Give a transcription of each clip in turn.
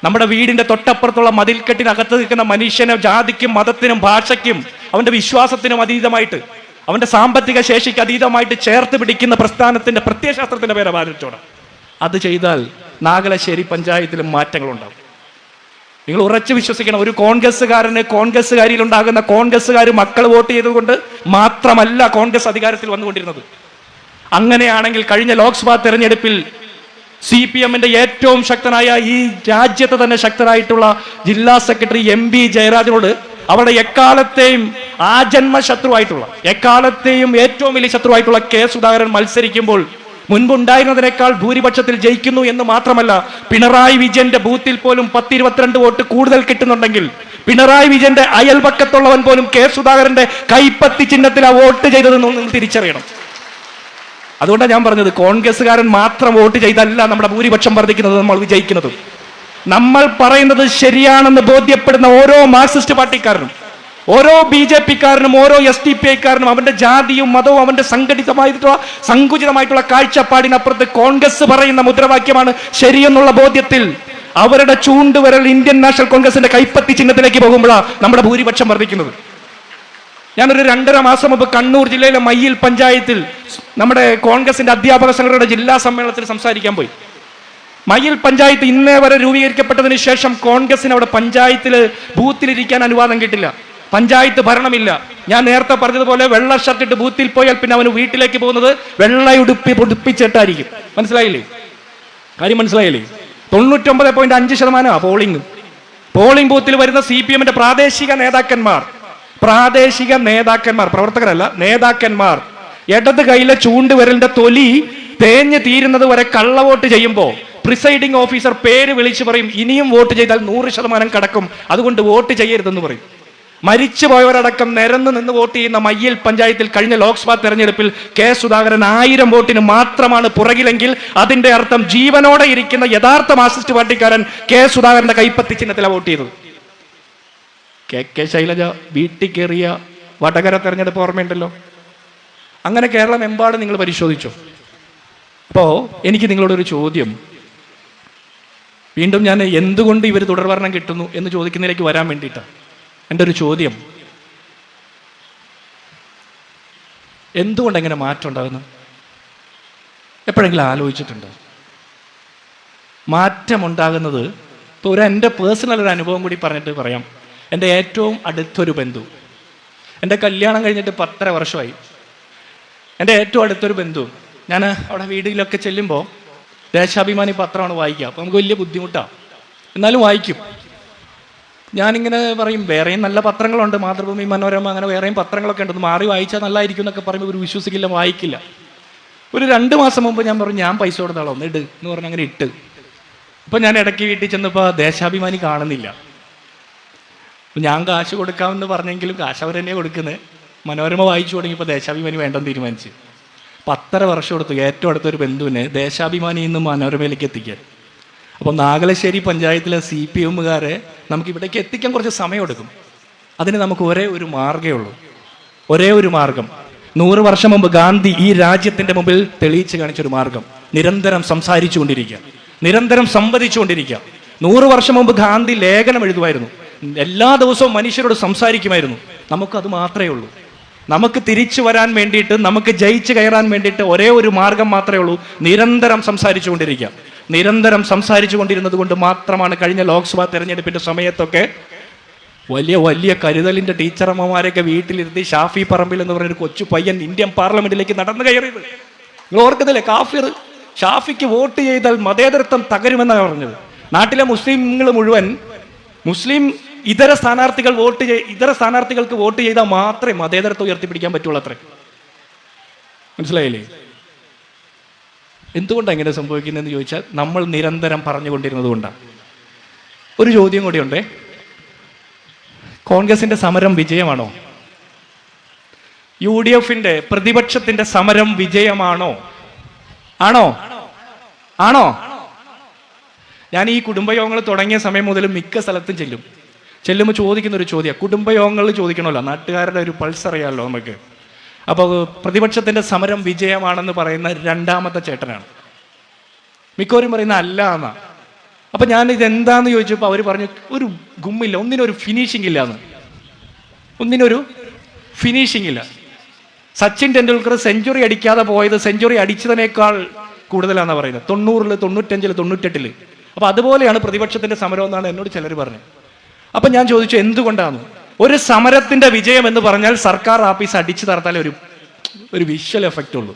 നമ്മുടെ വീടിന്റെ തൊട്ടപ്പുറത്തുള്ള മതിൽക്കെട്ടിനകത്ത് നിൽക്കുന്ന മനുഷ്യനെ ജാതിക്കും മതത്തിനും ഭാഷയ്ക്കും അവന്റെ വിശ്വാസത്തിനും അതീതമായിട്ട്, അവന്റെ സാമ്പത്തിക ശേഷിക്ക് അതീതമായിട്ട് ചേർത്ത് പിടിക്കുന്ന പ്രസ്ഥാനത്തിന്റെ പ്രത്യയശാസ്ത്രത്തിന്റെ പേരെ ബാധിച്ചോണം. അത് ചെയ്താൽ നാഗലശ്ശേരി പഞ്ചായത്തിലും മാറ്റങ്ങളുണ്ടാകും. നിങ്ങൾ ഉറച്ചു വിശ്വസിക്കണം. ഒരു കോൺഗ്രസ്സുകാരന് കോൺഗ്രസ്സുകാരിയിൽ ഉണ്ടാകുന്ന കോൺഗ്രസ്സുകാർ മക്കൾ വോട്ട് ചെയ്തുകൊണ്ട് മാത്രമല്ല കോൺഗ്രസ് അധികാരത്തിൽ വന്നുകൊണ്ടിരുന്നത്. അങ്ങനെയാണെങ്കിൽ കഴിഞ്ഞ ലോക്സഭാ തെരഞ്ഞെടുപ്പിൽ CPM-ന്റെ ഏറ്റവും ശക്തനായ, ഈ രാജ്യത്തെ തന്നെ ശക്തനായിട്ടുള്ള ജില്ലാ സെക്രട്ടറി MB ജയരാജനോട് അവിടെ എക്കാലത്തെയും ആജന്മ ശത്രുവായിട്ടുള്ള, എക്കാലത്തെയും ഏറ്റവും വലിയ ശത്രുവായിട്ടുള്ള K. സുധാകരൻ മത്സരിക്കുമ്പോൾ മുൻപുണ്ടായിരുന്നതിനേക്കാൾ ഭൂരിപക്ഷത്തിൽ ജയിക്കുന്നു എന്ന് മാത്രമല്ല, പിണറായി വിജയന്റെ ബൂത്തിൽ പോലും 10-22 വോട്ട് കൂടുതൽ കിട്ടുന്നുണ്ടെങ്കിൽ പിണറായി വിജയന്റെ അയൽപക്കത്തുള്ളവൻ പോലും K. സുധാകരന്റെ കൈപ്പത്തി ചിഹ്നത്തിൽ ആ വോട്ട് ചെയ്തതെന്ന് നിങ്ങൾ തിരിച്ചറിയണം. അതുകൊണ്ടാണ് ഞാൻ പറഞ്ഞത്, കോൺഗ്രസ്സുകാരൻ മാത്രം വോട്ട് ചെയ്തല്ല നമ്മുടെ ഭൂരിപക്ഷം വർദ്ധിക്കുന്നത്, നമ്മൾ വിജയിക്കുന്നത്. നമ്മൾ പറയുന്നത് ശരിയാണെന്ന് ബോധ്യപ്പെടുന്ന ഓരോ മാർക്സിസ്റ്റ് പാർട്ടിക്കാരനും, ഓരോ BJP-കാരനും, ഓരോ SDPI-കാരനും അവന്റെ ജാതിയും മതവും അവന്റെ സങ്കുചിതമായിട്ടുള്ള കാഴ്ചപ്പാടിനപ്പുറത്ത് കോൺഗ്രസ് പറയുന്ന മുദ്രാവാക്യമാണ് ശരിയെന്നുള്ള ബോധ്യത്തിൽ അവരുടെ ചൂണ്ടുവിരൽ ഇന്ത്യൻ നാഷണൽ കോൺഗ്രസിന്റെ കൈപ്പത്തി ചിഹ്നത്തിലേക്ക് പോകുമ്പോഴാണ് നമ്മുടെ ഭൂരിപക്ഷം വർദ്ധിക്കുന്നത്. ഞാനൊരു 2.5 മാസം മുമ്പ് കണ്ണൂർ ജില്ലയിലെ മയ്യിൽ പഞ്ചായത്തിൽ നമ്മുടെ കോൺഗ്രസിന്റെ അധ്യാപക സംഘടനയുടെ ജില്ലാ സമ്മേളനത്തിൽ സംസാരിക്കാൻ പോയി. മയ്യിൽ പഞ്ചായത്ത് ഇന്നേ വരെ രൂപീകരിക്കപ്പെട്ടതിന് ശേഷം കോൺഗ്രസിന് അവിടെ പഞ്ചായത്തിൽ ബൂത്തിലിരിക്കാൻ അനുവാദം കിട്ടില്ല. പഞ്ചായത്ത് ഭരണമില്ല. ഞാൻ നേരത്തെ പറഞ്ഞതുപോലെ വെള്ള ഷർട്ടിട്ട് ബൂത്തിൽ പോയാൽ പിന്നെ അവന് വീട്ടിലേക്ക് പോകുന്നത് ഉടുപ്പിച്ചിട്ടായിരിക്കും. മനസ്സിലായില്ലേ? കാര്യം മനസ്സിലായില്ലേ? 99.5% പോളിംഗ് ബൂത്തിൽ വരുന്ന CPM-ന്റെ പ്രാദേശിക നേതാക്കന്മാർ, പ്രവർത്തകരല്ല, നേതാക്കന്മാർ ഇടത് കൈയിലെ ചൂണ്ടുവിരലിന്റെ തൊലി തേഞ്ഞ് തീരുന്നത് വരെ കള്ളവോട്ട് ചെയ്യുമ്പോൾ പ്രിസൈഡിംഗ് ഓഫീസർ പേര് വിളിച്ചു പറയും, ഇനിയും വോട്ട് ചെയ്താൽ 100% കടക്കും, അതുകൊണ്ട് വോട്ട് ചെയ്യരുതെന്ന് പറയും. മരിച്ചുപോയവരടക്കം നിരന്നു നിന്ന് വോട്ട് ചെയ്യുന്ന മയ്യിൽ പഞ്ചായത്തിൽ കഴിഞ്ഞ ലോക്സഭാ തെരഞ്ഞെടുപ്പിൽ K. സുധാകരൻ 1000 വോട്ടിന് മാത്രമാണ് പുറകിലെങ്കിൽ അതിന്റെ അർത്ഥം ജീവനോടെ ഇരിക്കുന്ന യഥാർത്ഥ മാർക്സിസ്റ്റ് പാർട്ടിക്കാരൻ K. സുധാകരന്റെ കൈപ്പത്തി ചിഹ്നത്തിലാണ് വോട്ട് ചെയ്തത്. KK ശൈലജ വീട്ടിൽ കയറിയ വടകര തെരഞ്ഞെടുപ്പ് ഓർമ്മയുണ്ടല്ലോ. അങ്ങനെ കേരളം എമ്പാടും നിങ്ങൾ പരിശോധിച്ചോ? അപ്പോൾ എനിക്ക് നിങ്ങളോടൊരു ചോദ്യം, വീണ്ടും ഞാൻ എന്തുകൊണ്ട് ഇവർ തുടർഭരണം കിട്ടുന്നു എന്ന് ചോദിക്കുന്നതിലേക്ക് വരാൻ വേണ്ടിയിട്ടാണ് എൻ്റെ ഒരു ചോദ്യം. എന്തുകൊണ്ട് എങ്ങനെ മാറ്റം ഉണ്ടാകുന്നു? എപ്പോഴെങ്കിലും ആലോചിച്ചിട്ടുണ്ടോ? മാറ്റമുണ്ടാകുന്നത് ഇപ്പോൾ എൻ്റെ പേഴ്സണൽ ഒരു അനുഭവം കൂടി പറഞ്ഞിട്ട് പറയാം. എൻ്റെ ഏറ്റവും അടുത്തൊരു ബന്ധു, എൻ്റെ കല്യാണം കഴിഞ്ഞിട്ട് 10.5 വർഷമായി. എൻ്റെ ഏറ്റവും അടുത്തൊരു ബന്ധു, ഞാൻ അവിടെ വീട്ടിലൊക്കെ ചെല്ലുമ്പോൾ ദേശാഭിമാനി പത്രമാണ് വായിക്കുക. അപ്പോൾ നമുക്ക് വലിയ ബുദ്ധിമുട്ടാണ്, എന്നാലും വായിക്കും. ഞാനിങ്ങനെ പറയും, വേറെയും നല്ല പത്രങ്ങളുണ്ട്, മാതൃഭൂമി, മനോരമ, അങ്ങനെ വേറെയും പത്രങ്ങളൊക്കെ ഉണ്ട്, മാറി വായിച്ചാൽ നല്ലതായിരിക്കും എന്നൊക്കെ പറയുമ്പോൾ ഒരു വിശ്വസിക്കില്ല, വായിക്കില്ല. ഒരു 2 മാസം മുമ്പ് ഞാൻ പറഞ്ഞു, ഞാൻ പൈസ കൊടുത്താളോ ഒന്ന് ഇട് എന്ന് പറഞ്ഞ് അങ്ങനെ ഇട്ട്. അപ്പം ഞാൻ ഇടയ്ക്ക് വീട്ടിൽ ചെന്നപ്പോൾ ദേശാഭിമാനി കാണുന്നില്ല. ഞാൻ കാശ് കൊടുക്കാമെന്ന് പറഞ്ഞെങ്കിലും കാശ് അവർ തന്നെയാണ് കൊടുക്കുന്നത്. മനോരമ വായിച്ചു തുടങ്ങിയപ്പോൾ ദേശാഭിമാനി വേണ്ടെന്ന് തീരുമാനിച്ച് 10.5 വർഷം എടുത്തു ഏറ്റവും അടുത്തൊരു ബന്ധുവിനെ ദേശാഭിമാനിയിൽ നിന്ന് മനോരമയിലേക്ക് എത്തിക്കാൻ. അപ്പോൾ നാഗലശ്ശേരി പഞ്ചായത്തിലെ CPM-കാരെ നമുക്ക് ഇവിടേക്ക് എത്തിക്കാൻ കുറച്ച് സമയമെടുക്കും. അതിന് നമുക്ക് ഒരേ ഒരു മാർഗ്ഗമേ ഉള്ളൂ. ഒരേ ഒരു മാർഗം 100 വർഷം മുമ്പ് ഗാന്ധി ഈ രാജ്യത്തിൻ്റെ മുമ്പിൽ തെളിയിച്ച് കാണിച്ചൊരു മാർഗം: നിരന്തരം സംസാരിച്ചു കൊണ്ടിരിക്കുക, നിരന്തരം സംവദിച്ചു കൊണ്ടിരിക്കുക. 100 വർഷം മുമ്പ് ഗാന്ധി ലേഖനം എഴുതുമായിരുന്നു, എല്ലാ ദിവസവും മനുഷ്യരോട് സംസാരിക്കുമായിരുന്നു. നമുക്കത് മാത്രമേ ഉള്ളൂ. നമുക്ക് തിരിച്ചു വരാൻ വേണ്ടിയിട്ട്, നമുക്ക് ജയിച്ച് കയറാൻ വേണ്ടിയിട്ട് ഒരേ ഒരു മാർഗം മാത്രമേ ഉള്ളൂ: നിരന്തരം സംസാരിച്ചു കൊണ്ടിരിക്കുക. നിരന്തരം സംസാരിച്ചു കൊണ്ടിരുന്നത് കൊണ്ട് മാത്രമാണ് കഴിഞ്ഞ ലോക്സഭാ തെരഞ്ഞെടുപ്പിന്റെ സമയത്തൊക്കെ വലിയ വലിയ കരുതലിന്റെ ടീച്ചറമ്മമാരെയൊക്കെ വീട്ടിലിരുത്തി ഷാഫി പറമ്പിൽ എന്ന് പറയുന്ന ഒരു കൊച്ചു പയ്യൻ ഇന്ത്യൻ പാർലമെന്റിലേക്ക് നടന്നു കയറിയത്. നിങ്ങൾ ഓർക്കുന്നില്ലേ? കാഫിർ ഷാഫിക്ക് വോട്ട് ചെയ്താൽ മതേതരത്വം തകരുമെന്നാണ് പറഞ്ഞത്. നാട്ടിലെ മുസ്ലിങ്ങൾ മുഴുവൻ ഇതര സ്ഥാനാർത്ഥികൾക്ക് വോട്ട് ചെയ്താൽ മാത്രമേ മതേതരത്വം ഉയർത്തിപ്പിടിക്കാൻ പറ്റുള്ളൂ അത്രേ. മനസ്സിലായില്ലേ? എന്തുകൊണ്ടാണ് ഇങ്ങനെ സംഭവിക്കുന്നതെന്ന് ചോദിച്ചാൽ നമ്മൾ നിരന്തരം പറഞ്ഞുകൊണ്ടിരുന്നത് കൊണ്ടാണ്. ഒരു ചോദ്യം കൂടിയുണ്ടേ, കോൺഗ്രസിന്റെ സമരം വിജയമാണോ? UDF-ന്റെ പ്രതിപക്ഷത്തിന്റെ സമരം വിജയമാണോ? ആണോ? ഞാൻ ഈ കുടുംബയോഗങ്ങൾ തുടങ്ങിയ സമയം മുതൽ മിക്ക സ്ഥലത്തും ചെല്ലുമ്പോൾ ചോദിക്കുന്ന ഒരു ചോദ്യം, കുടുംബയോഗങ്ങളിൽ ചോദിക്കണമല്ലോ, നാട്ടുകാരുടെ ഒരു പൾസ് അറിയാമല്ലോ നമുക്ക്. അപ്പോൾ പ്രതിപക്ഷത്തിന്റെ സമരം വിജയമാണെന്ന് പറയുന്ന രണ്ടാമത്തെ ചേട്ടനാണ്. മിക്കവരും പറയുന്ന അല്ല എന്നാ. അപ്പം ഞാൻ ഇതെന്താന്ന് ചോദിച്ചപ്പോൾ അവർ പറഞ്ഞു ഒരു ഗുമ്മില്ല, ഒന്നിനൊരു ഫിനിഷിംഗ് ഇല്ല എന്ന്. ഒന്നിനൊരു ഫിനിഷിംഗ് ഇല്ല. സച്ചിൻ ടെണ്ടുൽക്കർ സെഞ്ചുറി അടിക്കാതെ പോയത് സെഞ്ചുറി അടിച്ചതിനേക്കാൾ കൂടുതലാണെന്നാണ് പറയുന്നത്. 90-ൽ 95-ൽ 98-ൽ. അപ്പോൾ അതുപോലെയാണ് പ്രതിപക്ഷത്തിന്റെ സമരം എന്നാണ് എന്നോട് ചിലർ പറഞ്ഞത്. അപ്പം ഞാൻ ചോദിച്ചു എന്തുകൊണ്ടാണ്? ഒരു സമരത്തിന്റെ വിജയം എന്ന് പറഞ്ഞാൽ സർക്കാർ ആഫീസ് അടിച്ചു തറത്താലേ ഒരു വിഷ്വൽ എഫക്റ്റ് ഉള്ളൂ.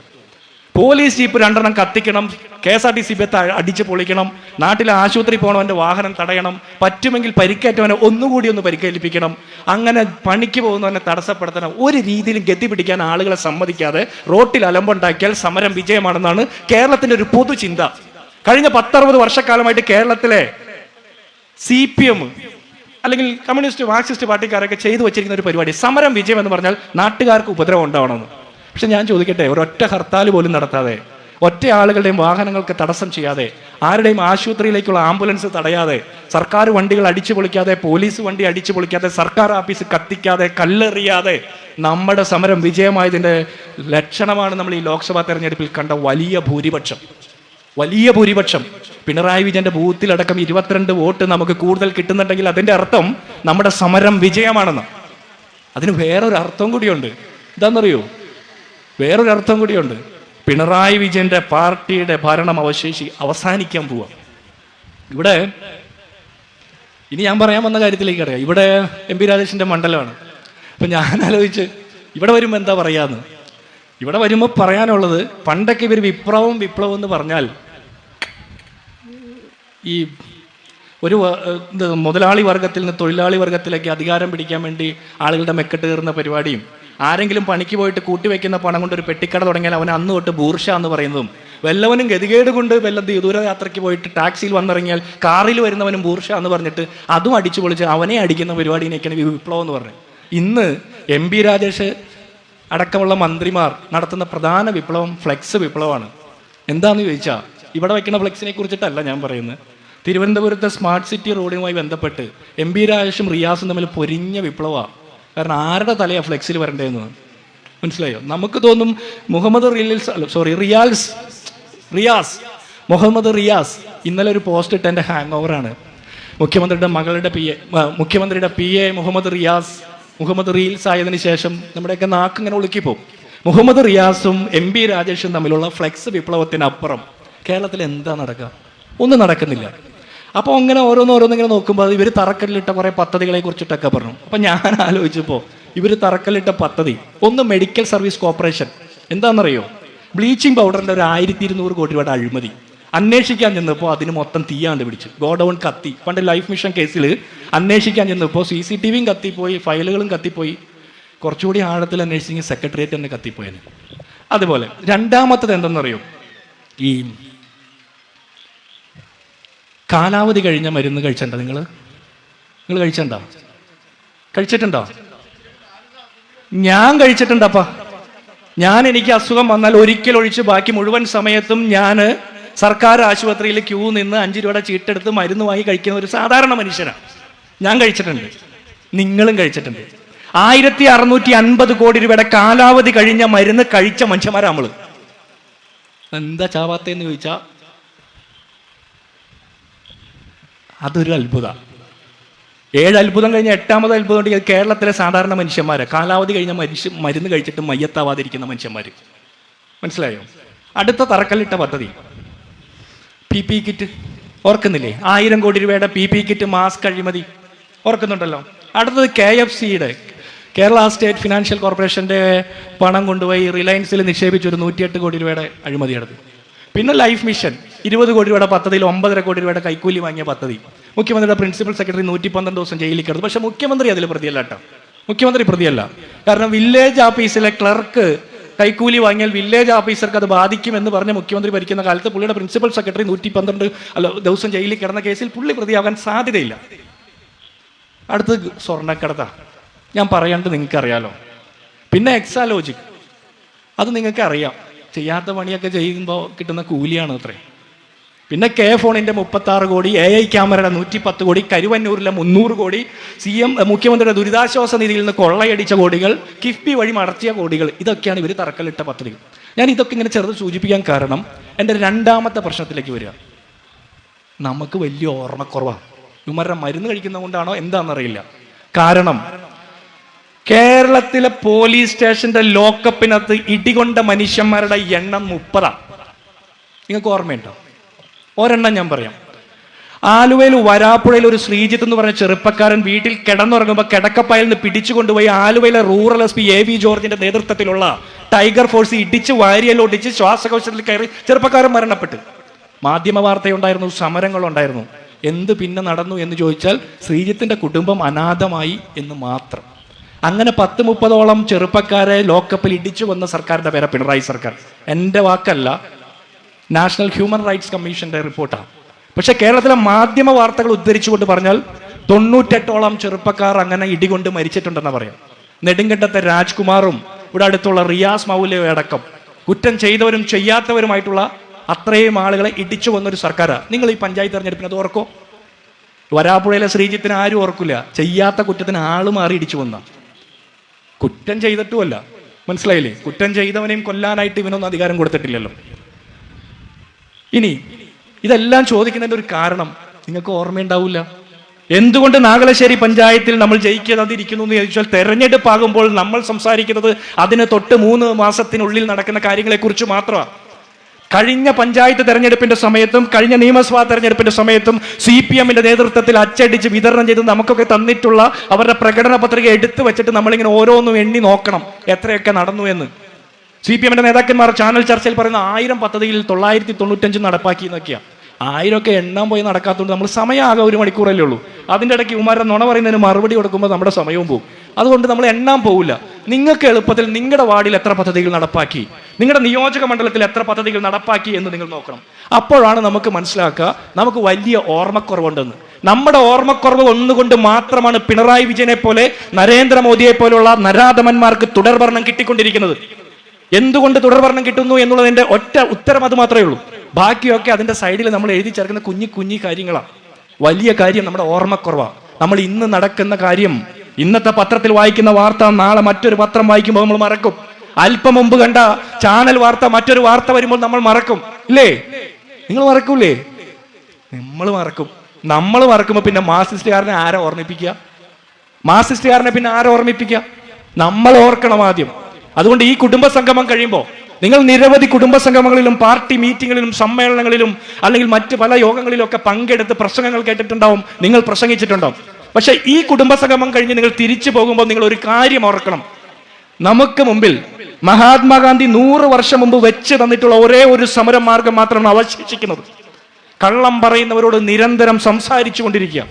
പോലീസ് ജീപ്പ് 2 കത്തിക്കണം, KSRTC ബസ് അടിച്ച് പൊളിക്കണം, നാട്ടിലെ ആശുപത്രി പോകണവൻ്റെ വാഹനം തടയണം, പറ്റുമെങ്കിൽ പരിക്കേറ്റവനെ ഒന്നുകൂടി ഒന്ന് പരിക്കേൽപ്പിക്കണം, അങ്ങനെ പണിക്ക് പോകുന്നവനെ തടസ്സപ്പെടുത്തണം. ഒരു രീതിയിലും ഗതി പിടിക്കാൻ ആളുകളെ സമ്മതിക്കാതെ റോട്ടിൽ അലമ്പുണ്ടാക്കിയാൽ സമരം വിജയമാണെന്നാണ് കേരളത്തിൻ്റെ ഒരു പൊതുചിന്ത. കഴിഞ്ഞ 10-60 വർഷക്കാലമായിട്ട് കേരളത്തിലെ CPM അല്ലെങ്കിൽ കമ്മ്യൂണിസ്റ്റ് മാർക്സിസ്റ്റ് പാർട്ടിക്കാരൊക്കെ ചെയ്തു വെച്ചിരിക്കുന്ന ഒരു പരിപാടി സമരം വിജയം എന്ന് പറഞ്ഞാൽ നാട്ടുകാർക്ക് ഉപദ്രവം ഉണ്ടാവണമെന്ന്. പക്ഷെ ഞാൻ ചോദിക്കട്ടെ, ഒരൊറ്റ ഹർത്താൽ പോലും നടത്താതെ, ഒറ്റ ആളുകളുടെയും വാഹനങ്ങൾക്ക് തടസ്സം ചെയ്യാതെ, ആരുടെയും ആശുപത്രിയിലേക്കുള്ള ആംബുലൻസ് തടയാതെ, സർക്കാർ വണ്ടികൾ അടിച്ചു പൊളിക്കാതെ, പോലീസ് വണ്ടി അടിച്ചു പൊളിക്കാതെ, സർക്കാർ ഓഫീസ് കത്തിക്കാതെ, കല്ലെറിയാതെ നമ്മുടെ സമരം വിജയമായതിൻ്റെ ലക്ഷണമാണ് നമ്മൾ ഈ ലോക്സഭാ തെരഞ്ഞെടുപ്പിൽ കണ്ട വലിയ ഭൂരിപക്ഷം. പിണറായി വിജയന്റെ ബൂത്തിലടക്കം 22 വോട്ട് നമുക്ക് കൂടുതൽ കിട്ടുന്നുണ്ടെങ്കിൽ അതിൻ്റെ അർത്ഥം നമ്മുടെ സമരം വിജയമാണെന്ന്. അതിന് വേറൊരു അർത്ഥം കൂടിയുണ്ട്. എന്താണെന്നറിയോ? വേറൊരു അർത്ഥം കൂടിയുണ്ട്. പിണറായി വിജയന്റെ പാർട്ടിയുടെ ഭരണം അവസാനിക്കാൻ പോവാ. ഇവിടെ ഇനി ഞാൻ പറയാൻ വന്ന കാര്യത്തിലേക്ക് അറിയാം. ഇവിടെ MP രാജേഷിന്റെ മണ്ഡലമാണ്. അപ്പൊ ഞാൻ ആലോചിച്ച് ഇവിടെ വരുമ്പോൾ എന്താ പറയാന്ന്. ഇവിടെ വരുമ്പോൾ പറയാനുള്ളത്, പണ്ടൊക്കെ ഇവർ വിപ്ലവം എന്ന് പറഞ്ഞാൽ ഈ ഒരു മുതലാളി വർഗത്തിൽ നിന്ന് തൊഴിലാളി വർഗത്തിലേക്ക് അധികാരം പിടിക്കാൻ വേണ്ടി ആളുകളുടെ മെക്കെട്ട് കയറുന്ന പരിപാടിയും, ആരെങ്കിലും പണിക്ക് പോയിട്ട് കൂട്ടിവെക്കുന്ന പണം കൊണ്ട് ഒരു പെട്ടിക്കട തുടങ്ങിയാൽ അവൻ അന്ന് തൊട്ട് ബൂർഷ എന്ന് പറയുന്നതും, വല്ലവനും ഗതികേട് കൊണ്ട് വല്ല ദൂരയാത്രയ്ക്ക് പോയിട്ട് ടാക്സിയിൽ വന്നിറങ്ങിയാൽ കാറിൽ വരുന്നവനും ബൂർഷ എന്ന് പറഞ്ഞിട്ട് അതും അടിച്ചു പൊളിച്ച് അവനെ അടിക്കുന്ന പരിപാടിനെയൊക്കെയാണ് വിപ്ലവം എന്ന് പറഞ്ഞത്. ഇന്ന് MP രാജേഷ് അടക്കമുള്ള മന്ത്രിമാർ നടത്തുന്ന പ്രധാന വിപ്ലവം ഫ്ലെക്സ് വിപ്ലവമാണ്. എന്താണെന്ന് ചോദിച്ചാൽ, ഇവിടെ വയ്ക്കുന്ന ഫ്ലെക്സിനെ കുറിച്ചിട്ടല്ല ഞാൻ പറയുന്നത്. തിരുവനന്തപുരത്തെ സ്മാർട്ട് സിറ്റി റോഡുമായി ബന്ധപ്പെട്ട് MP രാജേഷും റിയാസും തമ്മിൽ പൊരിഞ്ഞ വിപ്ലവമാണ്. കാരണം ആരുടെ തലയാണ് ഫ്ലെക്സിൽ വരേണ്ടതെന്ന് മനസ്സിലായോ? നമുക്ക് തോന്നും മുഹമ്മദ് റിയാസ് ഇന്നലെ ഒരു പോസ്റ്റ് ഇട്ട എൻ്റെ ഹാങ് ഓവറാണ്. മുഖ്യമന്ത്രിയുടെ PA മുഹമ്മദ് റീൽസ് ആയതിനു ശേഷം നമ്മുടെയൊക്കെ നാക്ക് ഇങ്ങനെ ഒളുക്കിപ്പോവും. മുഹമ്മദ് റിയാസും MP രാജേഷും തമ്മിലുള്ള ഫ്ലെക്സ് വിപ്ലവത്തിനപ്പുറം കേരളത്തിൽ എന്താ നടക്കുക? ഒന്നും നടക്കുന്നില്ല. അപ്പോൾ അങ്ങനെ ഓരോന്നിങ്ങനെ നോക്കുമ്പോൾ ഇവർ തറക്കല്ലിട്ട കുറേ പദ്ധതികളെ കുറിച്ചിട്ടൊക്കെ പറഞ്ഞു. അപ്പം ഞാൻ ആലോചിച്ചപ്പോൾ ഇവർ തറക്കല്ലിട്ട പദ്ധതി ഒന്ന് മെഡിക്കൽ സർവീസ് കോർപ്പറേഷൻ. എന്താണെന്നറിയോ? ബ്ലീച്ചിങ് പൗഡറിൻ്റെ ഒരു 1200 കോടി രൂപയുടെ അഴിമതി അന്വേഷിക്കാൻ ചെന്നപ്പോൾ അതിന് മൊത്തം തീയാണ്ട് പിടിച്ചു. ഗോഡൗൺ കത്തി. പണ്ട് ലൈഫ് മിഷൻ കേസിൽ അന്വേഷിക്കാൻ ചെന്നപ്പോൾ CCTVയും കത്തിപ്പോയി, ഫയലുകളും കത്തിപ്പോയി. കുറച്ചുകൂടി ആഴത്തിൽ അന്വേഷിച്ചെങ്കിൽ സെക്രട്ടേറിയറ്റ് തന്നെ കത്തിപ്പോയത്. അതുപോലെ രണ്ടാമത്തത് എന്തെന്നറിയോ? ഈ കാലാവധി കഴിഞ്ഞ മരുന്ന് കഴിച്ചിട്ടുണ്ടോ? നിങ്ങൾ കഴിച്ചിട്ടുണ്ടോ? ഞാൻ കഴിച്ചിട്ടുണ്ടപ്പാ. എനിക്ക് അസുഖം വന്നാൽ ഒരിക്കലൊഴിച്ച് ബാക്കി മുഴുവൻ സമയത്തും ഞാൻ സർക്കാർ ആശുപത്രിയിൽ ക്യൂ നിന്ന് 5 രൂപയുടെ ചീട്ടെടുത്ത് മരുന്ന് വാങ്ങി കഴിക്കുന്ന ഒരു സാധാരണ മനുഷ്യനാണ്. ഞാൻ കഴിച്ചിട്ടുണ്ട്, നിങ്ങളും കഴിച്ചിട്ടുണ്ട്. 1650 കോടി രൂപയുടെ കാലാവധി കഴിഞ്ഞ മരുന്ന് കഴിച്ച മനുഷ്യന്മാരാ നമ്മള്. എന്താ ചാവാത്തേന്ന് ചോദിച്ചാൽ അതൊരു അത്ഭുത. 7 അത്ഭുതം കഴിഞ്ഞ 8ാമത് അത്ഭുതം ഉണ്ടെങ്കിൽ കേരളത്തിലെ സാധാരണ മനുഷ്യന്മാരെ കാലാവധി കഴിഞ്ഞ മരുന്ന് കഴിച്ചിട്ട് മയ്യത്താവാതിരിക്കുന്ന മനുഷ്യന്മാർ. മനസ്സിലായോ? അടുത്ത തറക്കല്ലിട്ട പദ്ധതി PP കിറ്റ്. ഓർക്കുന്നില്ലേ? 1000 കോടി രൂപയുടെ PP കിറ്റ് മാസ്ക് അഴിമതി. ഓർക്കുന്നുണ്ടല്ലോ. അടുത്തത് KFCയുടെ കേരള സ്റ്റേറ്റ് ഫിനാൻഷ്യൽ കോർപ്പറേഷൻ്റെ പണം കൊണ്ടുപോയി റിലയൻസിൽ നിക്ഷേപിച്ചൊരു 108 കോടി രൂപയുടെ അഴിമതി നടത്തി. പിന്നെ ലൈഫ് മിഷൻ 20 കോടി രൂപയുടെ പദ്ധതിയിൽ 9.5 കോടി രൂപയുടെ കൈക്കൂലി വാങ്ങിയ പദ്ധതി. മുഖ്യമന്ത്രിയുടെ പ്രിൻസിപ്പൽ സെക്രട്ടറി 112 ദിവസം ജയിലിൽ കിടന്നു. പക്ഷെ മുഖ്യമന്ത്രി അതിൽ പ്രതിയല്ല കേട്ടോ. മുഖ്യമന്ത്രി പ്രതിയല്ല. കാരണം വില്ലേജ് ഓഫീസിലെ ക്ലർക്ക് കൈക്കൂലി വാങ്ങിയാൽ വില്ലേജ് ഓഫീസർക്ക് അത് ബാധിക്കുമെന്ന് പറഞ്ഞ് മുഖ്യമന്ത്രി ഭരിക്കുന്ന കാലത്ത് പുള്ളിയുടെ പ്രിൻസിപ്പൽ സെക്രട്ടറി 112 ദിവസം ജയിലിൽ കിടന്ന കേസിൽ പുള്ളി പ്രതിയാകാൻ സാധ്യതയില്ല. അടുത്തത് സ്വർണ്ണക്കടത്ത. ഞാൻ പറയാണ്ട് നിങ്ങൾക്കറിയാലോ. പിന്നെ എക്സാലോജിക്, അത് നിങ്ങൾക്ക് അറിയാം. ചെയ്യാത്ത പണിയൊക്കെ ചെയ്യുമ്പോൾ കിട്ടുന്ന കൂലിയാണ് അത്രേ. പിന്നെ ഫോണിൻ്റെ 36 കോടി, AI ക്യാമറയുടെ 110 കോടി, കരുവന്നൂരിലെ 300 കോടി, മുഖ്യമന്ത്രിയുടെ ദുരിതാശ്വാസ നിധിയിൽ നിന്ന് കൊള്ളയടിച്ച കോടികൾ, കിഫ്ബി വഴി മടച്ചിയ കോടികൾ, ഇതൊക്കെയാണ് ഇവർ തറക്കല്ലിട്ട പദ്ധതികൾ. ഞാൻ ഇതൊക്കെ ഇങ്ങനെ ചെറുത് സൂചിപ്പിക്കാൻ കാരണം എൻ്റെ രണ്ടാമത്തെ പ്രശ്നത്തിലേക്ക് വരിക. നമുക്ക് വലിയ ഓർമ്മക്കുറവാണ്. ഇവന്മാരുടെ മരുന്ന് കഴിക്കുന്നത് കൊണ്ടാണോ എന്താണെന്നറിയില്ല. കാരണം കേരളത്തിലെ പോലീസ് സ്റ്റേഷന്റെ ലോക്കപ്പിനകത്ത് ഇടികൊണ്ട മനുഷ്യന്മാരുടെ എണ്ണം 30. നിങ്ങൾക്ക് ഓർമ്മയുണ്ടോ? ഒരെണ്ണം ഞാൻ പറയാം. ആലുവയിൽ വരാപ്പുഴയിൽ ഒരു ശ്രീജിത്ത് എന്ന് പറഞ്ഞ ചെറുപ്പക്കാരൻ വീട്ടിൽ കിടന്നുറങ്ങുമ്പോൾ കിടക്കപ്പായിൽ നിന്ന് പിടിച്ചുകൊണ്ടുപോയി ആലുവയിലെ റൂറൽ എസ് പി AV ജോർജിന്റെ നേതൃത്വത്തിലുള്ള ടൈഗർ ഫോഴ്സ് ഇടിച്ച് വാരിയലൊടിച്ച് ശ്വാസകോശത്തിൽ കയറി ചെറുപ്പക്കാരൻ മരണപ്പെട്ടു. മാധ്യമ വാർത്തയുണ്ടായിരുന്നു, സമരങ്ങളുണ്ടായിരുന്നു. എന്ത് പിന്നെ നടന്നു എന്ന് ചോദിച്ചാൽ ശ്രീജിത്തിന്റെ കുടുംബം അനാഥമായി എന്ന് മാത്രം. അങ്ങനെ 10-30ഓളം ചെറുപ്പക്കാരെ ലോക്കപ്പിൽ ഇടിച്ചു വന്ന സർക്കാരിന്റെ പേരെ പിണറായി സർക്കാർ. എൻ്റെ വാക്കല്ല, നാഷണൽ ഹ്യൂമൻ റൈറ്റ്സ് കമ്മീഷന്റെ റിപ്പോർട്ടാണ്. പക്ഷെ കേരളത്തിലെ മാധ്യമ വാർത്തകൾ ഉദ്ധരിച്ചുകൊണ്ട് പറഞ്ഞാൽ 98ഓളം ചെറുപ്പക്കാർ അങ്ങനെ ഇടികൊണ്ട് മരിച്ചിട്ടുണ്ടെന്ന് പറയാം. നെടുങ്കണ്ടത്തെ രാജ്കുമാറും ഇവിടെ അടുത്തുള്ള റിയാസ് മൗലയും അടക്കം കുറ്റം ചെയ്തവരും ചെയ്യാത്തവരുമായിട്ടുള്ള അത്രയും ആളുകളെ ഇടിച്ചു വന്നൊരു സർക്കാരാണ്. നിങ്ങൾ ഈ പഞ്ചായത്ത് തെരഞ്ഞെടുപ്പിന് അത് ഓർക്കോ? വരാപ്പുഴയിലെ ശ്രീജിത്തിന് ആരും ഓർക്കില്ല. ചെയ്യാത്ത കുറ്റത്തിന് ആള് മാറി ഇടിച്ചു വന്ന, കുറ്റം ചെയ്തിട്ടുമല്ല. മനസ്സിലായില്ലേ? കുറ്റം ചെയ്തവനെയും കൊല്ലാനായിട്ട് ഇവനൊന്നും അധികാരം കൊടുത്തിട്ടില്ലല്ലോ. ഇനി ഇതെല്ലാം ചോദിക്കുന്നതിന്റെ ഒരു കാരണം നിങ്ങൾക്ക് ഓർമ്മയുണ്ടാവില്ല. എന്തുകൊണ്ട് നാഗലശ്ശേരി പഞ്ചായത്തിൽ നമ്മൾ ജയിക്കാതിരിക്കുന്നു എന്ന് ചോദിച്ചാൽ, തെരഞ്ഞെടുപ്പാകുമ്പോൾ നമ്മൾ സംസാരിക്കുന്നത് അതിന് തൊട്ട് 3 മാസത്തിനുള്ളിൽ നടക്കുന്ന കാര്യങ്ങളെക്കുറിച്ച് മാത്രമാണ്. കഴിഞ്ഞ പഞ്ചായത്ത് തെരഞ്ഞെടുപ്പിന്റെ സമയത്തും കഴിഞ്ഞ നിയമസഭാ തെരഞ്ഞെടുപ്പിന്റെ സമയത്തും CPMന്റെ നേതൃത്വത്തിൽ അച്ചടിച്ച് വിതരണം ചെയ്ത് നമുക്കൊക്കെ തന്നിട്ടുള്ള അവരുടെ പ്രകടന പത്രിക എടുത്തു വെച്ചിട്ട് നമ്മളിങ്ങനെ ഓരോന്നും എണ്ണി നോക്കണം എത്രയൊക്കെ നടന്നു എന്ന്. CPMന്റെ നേതാക്കന്മാർ ചാനൽ ചർച്ചയിൽ പറയുന്ന 1000 പദ്ധതിയിൽ 995 നടപ്പാക്കി എന്നൊക്കെയാണ്. 1000 ഒക്കെ എണ്ണാൻ പോയി നടക്കാത്തതുകൊണ്ട് നമ്മൾ സമയം ആകെ 1 മണിക്കൂറല്ലേ ഉള്ളൂ. അതിൻ്റെ ഇടയ്ക്ക് ഇവന്മാരുടെ നുണ പറയുന്നതിന് മറുപടി കൊടുക്കുമ്പോൾ നമ്മുടെ സമയവും പോകും. അതുകൊണ്ട് നമ്മൾ എണ്ണാൻ പോകില്ല. നിങ്ങൾക്ക് എളുപ്പത്തിൽ നിങ്ങളുടെ വാർഡിൽ എത്ര പദ്ധതികൾ നടപ്പാക്കി, നിങ്ങളുടെ നിയോജക മണ്ഡലത്തിൽ എത്ര പദ്ധതികൾ നടപ്പാക്കി എന്ന് നിങ്ങൾ നോക്കണം. അപ്പോഴാണ് നമുക്ക് മനസ്സിലാക്കുക നമുക്ക് വലിയ ഓർമ്മക്കുറവുണ്ടെന്ന്. നമ്മുടെ ഓർമ്മക്കുറവ് ഒന്നുകൊണ്ട് മാത്രമാണ് പിണറായി വിജയനെ പോലെ നരേന്ദ്രമോദിയെ പോലുള്ള നരാധമന്മാർക്ക് തുടർഭരണം കിട്ടിക്കൊണ്ടിരിക്കുന്നത്. എന്തുകൊണ്ട് തുടർഭരണം കിട്ടുന്നു എന്നുള്ളതിന്റെ ഒറ്റ ഉത്തരം അത് മാത്രമേ ഉള്ളൂ. ബാക്കിയൊക്കെ അതിന്റെ സൈഡിൽ നമ്മൾ എഴുതി ചേർക്കുന്ന കുഞ്ഞു കാര്യങ്ങളാണ്. വലിയ കാര്യം നമ്മുടെ ഓർമ്മക്കുറവാണ്. നമ്മൾ ഇന്ന് നടക്കുന്ന കാര്യം, ഇന്നത്തെ പത്രത്തിൽ വായിക്കുന്ന വാർത്ത നാളെ മറ്റൊരു പത്രം വായിക്കുമ്പോൾ നമ്മൾ മറക്കും. അല്പം മുമ്പ് കണ്ട ചാനൽ വാർത്ത മറ്റൊരു വാർത്ത വരുമ്പോൾ നമ്മൾ മറക്കും. ഇല്ലേ? നിങ്ങൾ മറക്കൂലേ? നമ്മൾ മറക്കുമ്പോൾ പിന്നെ മാർക്സിസ്റ്റുകാരനെ ആരെ ഓർമ്മിപ്പിക്കുക? പിന്നെ ആരെ ഓർമ്മിപ്പിക്കുക? നമ്മൾ ഓർക്കണം ആദ്യം. അതുകൊണ്ട് ഈ കുടുംബ സംഗമം കഴിയുമ്പോൾ നിങ്ങൾ നിരവധി കുടുംബ സംഗമങ്ങളിലും പാർട്ടി മീറ്റിങ്ങുകളിലും സമ്മേളനങ്ങളിലും അല്ലെങ്കിൽ മറ്റ് പല യോഗങ്ങളിലും ഒക്കെ പങ്കെടുത്ത് പ്രസംഗങ്ങൾ കേട്ടിട്ടുണ്ടാവും, നിങ്ങൾ പ്രസംഗിച്ചിട്ടുണ്ടാവും. പക്ഷെ ഈ കുടുംബ സംഗമം കഴിഞ്ഞ് നിങ്ങൾ തിരിച്ചു പോകുമ്പോൾ നിങ്ങൾ ഒരു കാര്യം ഓർക്കണം. നമുക്ക് മുമ്പിൽ മഹാത്മാഗാന്ധി 100 വർഷം മുമ്പ് വെച്ച് തന്നിട്ടുള്ള ഒരേ ഒരു സമര മാർഗം മാത്രമാണ് അവശേഷിക്കുന്നത്. കള്ളം പറയുന്നവരോട് നിരന്തരം സംസാരിച്ചു കൊണ്ടിരിക്കുക,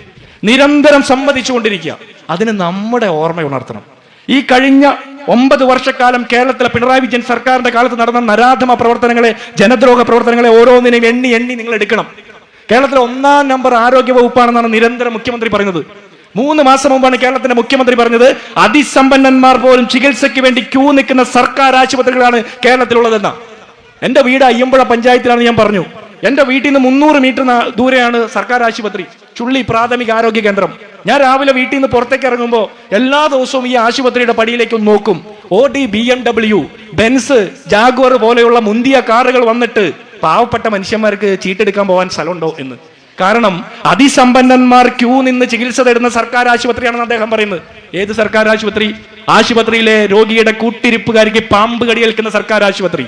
നിരന്തരം സംവദിച്ചു കൊണ്ടിരിക്കുക. അതിന് നമ്മുടെ ഓർമ്മ ഉണർത്തണം. ഈ കഴിഞ്ഞ 9 വർഷക്കാലം കേരളത്തിലെ പിണറായി വിജയൻ സർക്കാരിന്റെ കാലത്ത് നടന്ന നരാധമ പ്രവർത്തനങ്ങളെ, ജനദ്രോഹ പ്രവർത്തനങ്ങളെ ഓരോന്നിനെയും എണ്ണി നിങ്ങൾ എടുക്കണം. കേരളത്തിലെ 1-ാം നമ്പർ ആരോഗ്യ വകുപ്പാണെന്നാണ് നിരന്തരം മുഖ്യമന്ത്രി പറയുന്നത്. 3 മാസം മുമ്പാണ് കേരളത്തിന്റെ മുഖ്യമന്ത്രി പറഞ്ഞത് അതിസമ്പന്നന്മാർ പോലും ചികിത്സയ്ക്ക് വേണ്ടി ക്യൂ നിൽക്കുന്ന സർക്കാർ ആശുപത്രികളാണ് കേരളത്തിലുള്ളതെന്ന. എന്റെ വീട് അയ്യമ്പുഴ പഞ്ചായത്തിലാണ്. ഞാൻ പറഞ്ഞു, എന്റെ വീട്ടിൽ നിന്ന് 300 മീറ്റർ ദൂരെയാണ് സർക്കാർ ആശുപത്രി, ചുള്ളി പ്രാഥമിക ആരോഗ്യ കേന്ദ്രം. ഞാൻ രാവിലെ വീട്ടിൽ നിന്ന് പുറത്തേക്ക് ഇറങ്ങുമ്പോൾ എല്ലാ ദിവസവും ഈ ആശുപത്രിയുടെ പടിയിലേക്ക് നോക്കും. Audi, BMW, ബെൻസ്, ജാഗ്വർ പോലെയുള്ള മുന്തിയ കാറുകൾ വന്നിട്ട് പാവപ്പെട്ട മനുഷ്യന്മാർക്ക് ചീട്ടെടുക്കാൻ പോകാൻ സ്ഥലമുണ്ടോ എന്ന്. കാരണം അതിസമ്പന്നന്മാർ ക്യൂ നിന്ന് ചികിത്സ തേടുന്ന സർക്കാർ ആശുപത്രിയാണെന്ന് അദ്ദേഹം പറയുന്നത്. ഏത് സർക്കാർ ആശുപത്രി? ആശുപത്രിയിലെ രോഗിയുടെ കൂട്ടിരിപ്പുകാരിക്ക് പാമ്പ് കടിയേൽക്കുന്ന സർക്കാർ ആശുപത്രി.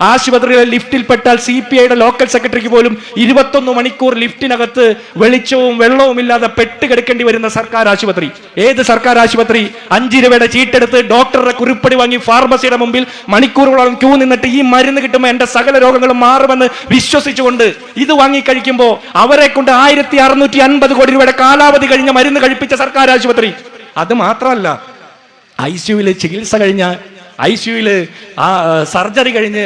ആശുപത്രിയിലെ ലിഫ്റ്റിൽ പെട്ടാൽ CPIയുടെ ലോക്കൽ സെക്രട്ടറിക്ക് പോലും 21 മണിക്കൂർ ലിഫ്റ്റിനകത്ത് വെളിച്ചവും വെള്ളവും ഇല്ലാതെ പെട്ടുകിടക്കേണ്ടി വരുന്ന സർക്കാർ ആശുപത്രി. ഏത് സർക്കാർ ആശുപത്രി? 5 രൂപയുടെ ചീട്ടെടുത്ത് ഡോക്ടറുടെ കുറിപ്പടി വാങ്ങി ഫാർമസിയുടെ മുമ്പിൽ മണിക്കൂറുകളോളം ക്യൂ നിന്നിട്ട് ഈ മരുന്ന് കിട്ടുമ്പോൾ എന്റെ സകല രോഗങ്ങളും മാറുമെന്ന് വിശ്വസിച്ചുകൊണ്ട് ഇത് വാങ്ങി കഴിക്കുമ്പോൾ അവരെ കൊണ്ട് 1650 കോടി രൂപയുടെ കാലാവധി കഴിഞ്ഞ മരുന്ന് കഴിപ്പിച്ച സർക്കാർ ആശുപത്രി. അത് മാത്രമല്ല, ICUവിൽ ചികിത്സ കഴിഞ്ഞ, ICUവിൽ സർജറി കഴിഞ്ഞ്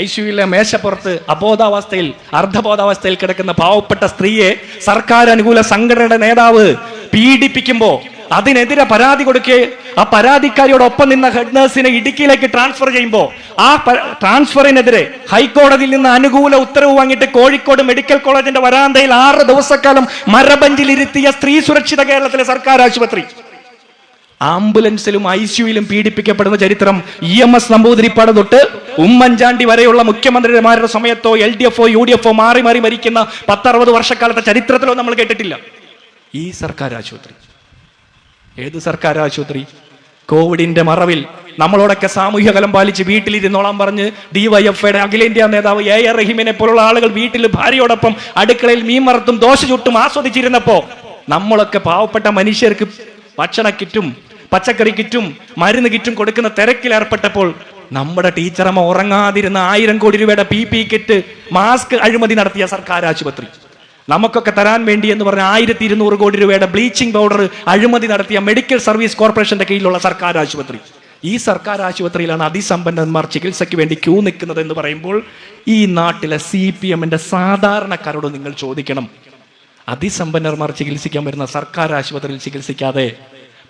ICUവിലെ മേശപ്പുറത്ത് അബോധാവസ്ഥയിൽ, അർദ്ധബോധാവസ്ഥയിൽ കിടക്കുന്ന പാവപ്പെട്ട സ്ത്രീയെ സർക്കാർ അനുകൂല സംഘടനയുടെ നേതാവ് പീഡിപ്പിക്കുമ്പോൾ അതിനെതിരെ പരാതി കൊടുക്കുക, ആ പരാതിക്കാരിയോടൊപ്പം നിന്ന ഹെഡ് നഴ്സിനെ ഇടുക്കിയിലേക്ക് ട്രാൻസ്ഫർ ചെയ്യുമ്പോൾ ആ ട്രാൻസ്ഫറിനെതിരെ ഹൈക്കോടതിയിൽ നിന്ന് അനുകൂല ഉത്തരവ് വാങ്ങിയിട്ട് കോഴിക്കോട് മെഡിക്കൽ കോളേജിന്റെ വരാന്തയിൽ 6 ദിവസക്കാലം മരബഞ്ചിലിരുത്തിയ സ്ത്രീ സുരക്ഷിത കേരളത്തിലെ സർക്കാർ ആശുപത്രി. ആംബുലൻസിലും ICUയിലും പീഡിപ്പിക്കപ്പെടുന്ന ചരിത്രം EMS നമ്പൂതിരിപ്പാട് തൊട്ട് ഉമ്മൻചാണ്ടി വരെയുള്ള മുഖ്യമന്ത്രിമാരുടെ സമയത്തോ LDF UDF മാറി മാറി മരിക്കുന്ന 10-60 വർഷക്കാലത്തെ ചരിത്രത്തിലോ നമ്മൾ കേട്ടിട്ടില്ല. ഈ സർക്കാർ ആശുപത്രി, ഏത് സർക്കാർ ആശുപത്രി? കോവിഡിന്റെ മറവിൽ നമ്മളോടൊക്കെ സാമൂഹ്യ അകലം പാലിച്ച് വീട്ടിലിരുന്നോളാൻ പറഞ്ഞ് DYFIയുടെ അഖിലേന്ത്യാ നേതാവ് AR റഹീമിനെ പോലുള്ള ആളുകൾ വീട്ടിൽ ഭാര്യയോടൊപ്പം അടുക്കളയിൽ മീൻ വറുത്തും ദോശ ചുട്ടും ആസ്വദിച്ചിരുന്നപ്പോ നമ്മളൊക്കെ പാവപ്പെട്ട മനുഷ്യർക്ക് ഭക്ഷണ കിറ്റും പച്ചക്കറി കിറ്റും മരുന്ന് കിറ്റും കൊടുക്കുന്ന തിരക്കിൽ ഏർപ്പെട്ടപ്പോൾ നമ്മുടെ ടീച്ചറമ്മ ഉറങ്ങാതിരുന്ന 1000 കോടി രൂപയുടെ PP കിറ്റ് മാസ്ക് അഴിമതി നടത്തിയ സർക്കാർ ആശുപത്രി, നമുക്കൊക്കെ തരാൻ വേണ്ടി എന്ന് പറഞ്ഞ 1200 കോടി രൂപയുടെ ബ്ലീച്ചിങ് പൗഡർ അഴിമതി നടത്തിയ മെഡിക്കൽ സർവീസ് കോർപ്പറേഷന്റെ കീഴിലുള്ള സർക്കാർ ആശുപത്രി, ഈ സർക്കാർ ആശുപത്രിയിലാണ് അതിസമ്പന്നന്മാർ ചികിത്സയ്ക്ക് വേണ്ടി ക്യൂ നിൽക്കുന്നത് എന്ന് പറയുമ്പോൾ ഈ നാട്ടിലെ CPMന്റെ സാധാരണക്കാരോട് നിങ്ങൾ ചോദിക്കണം, അതിസമ്പന്നന്മാർ ചികിത്സിക്കാൻ വരുന്ന സർക്കാർ ആശുപത്രിയിൽ ചികിത്സിക്കാതെ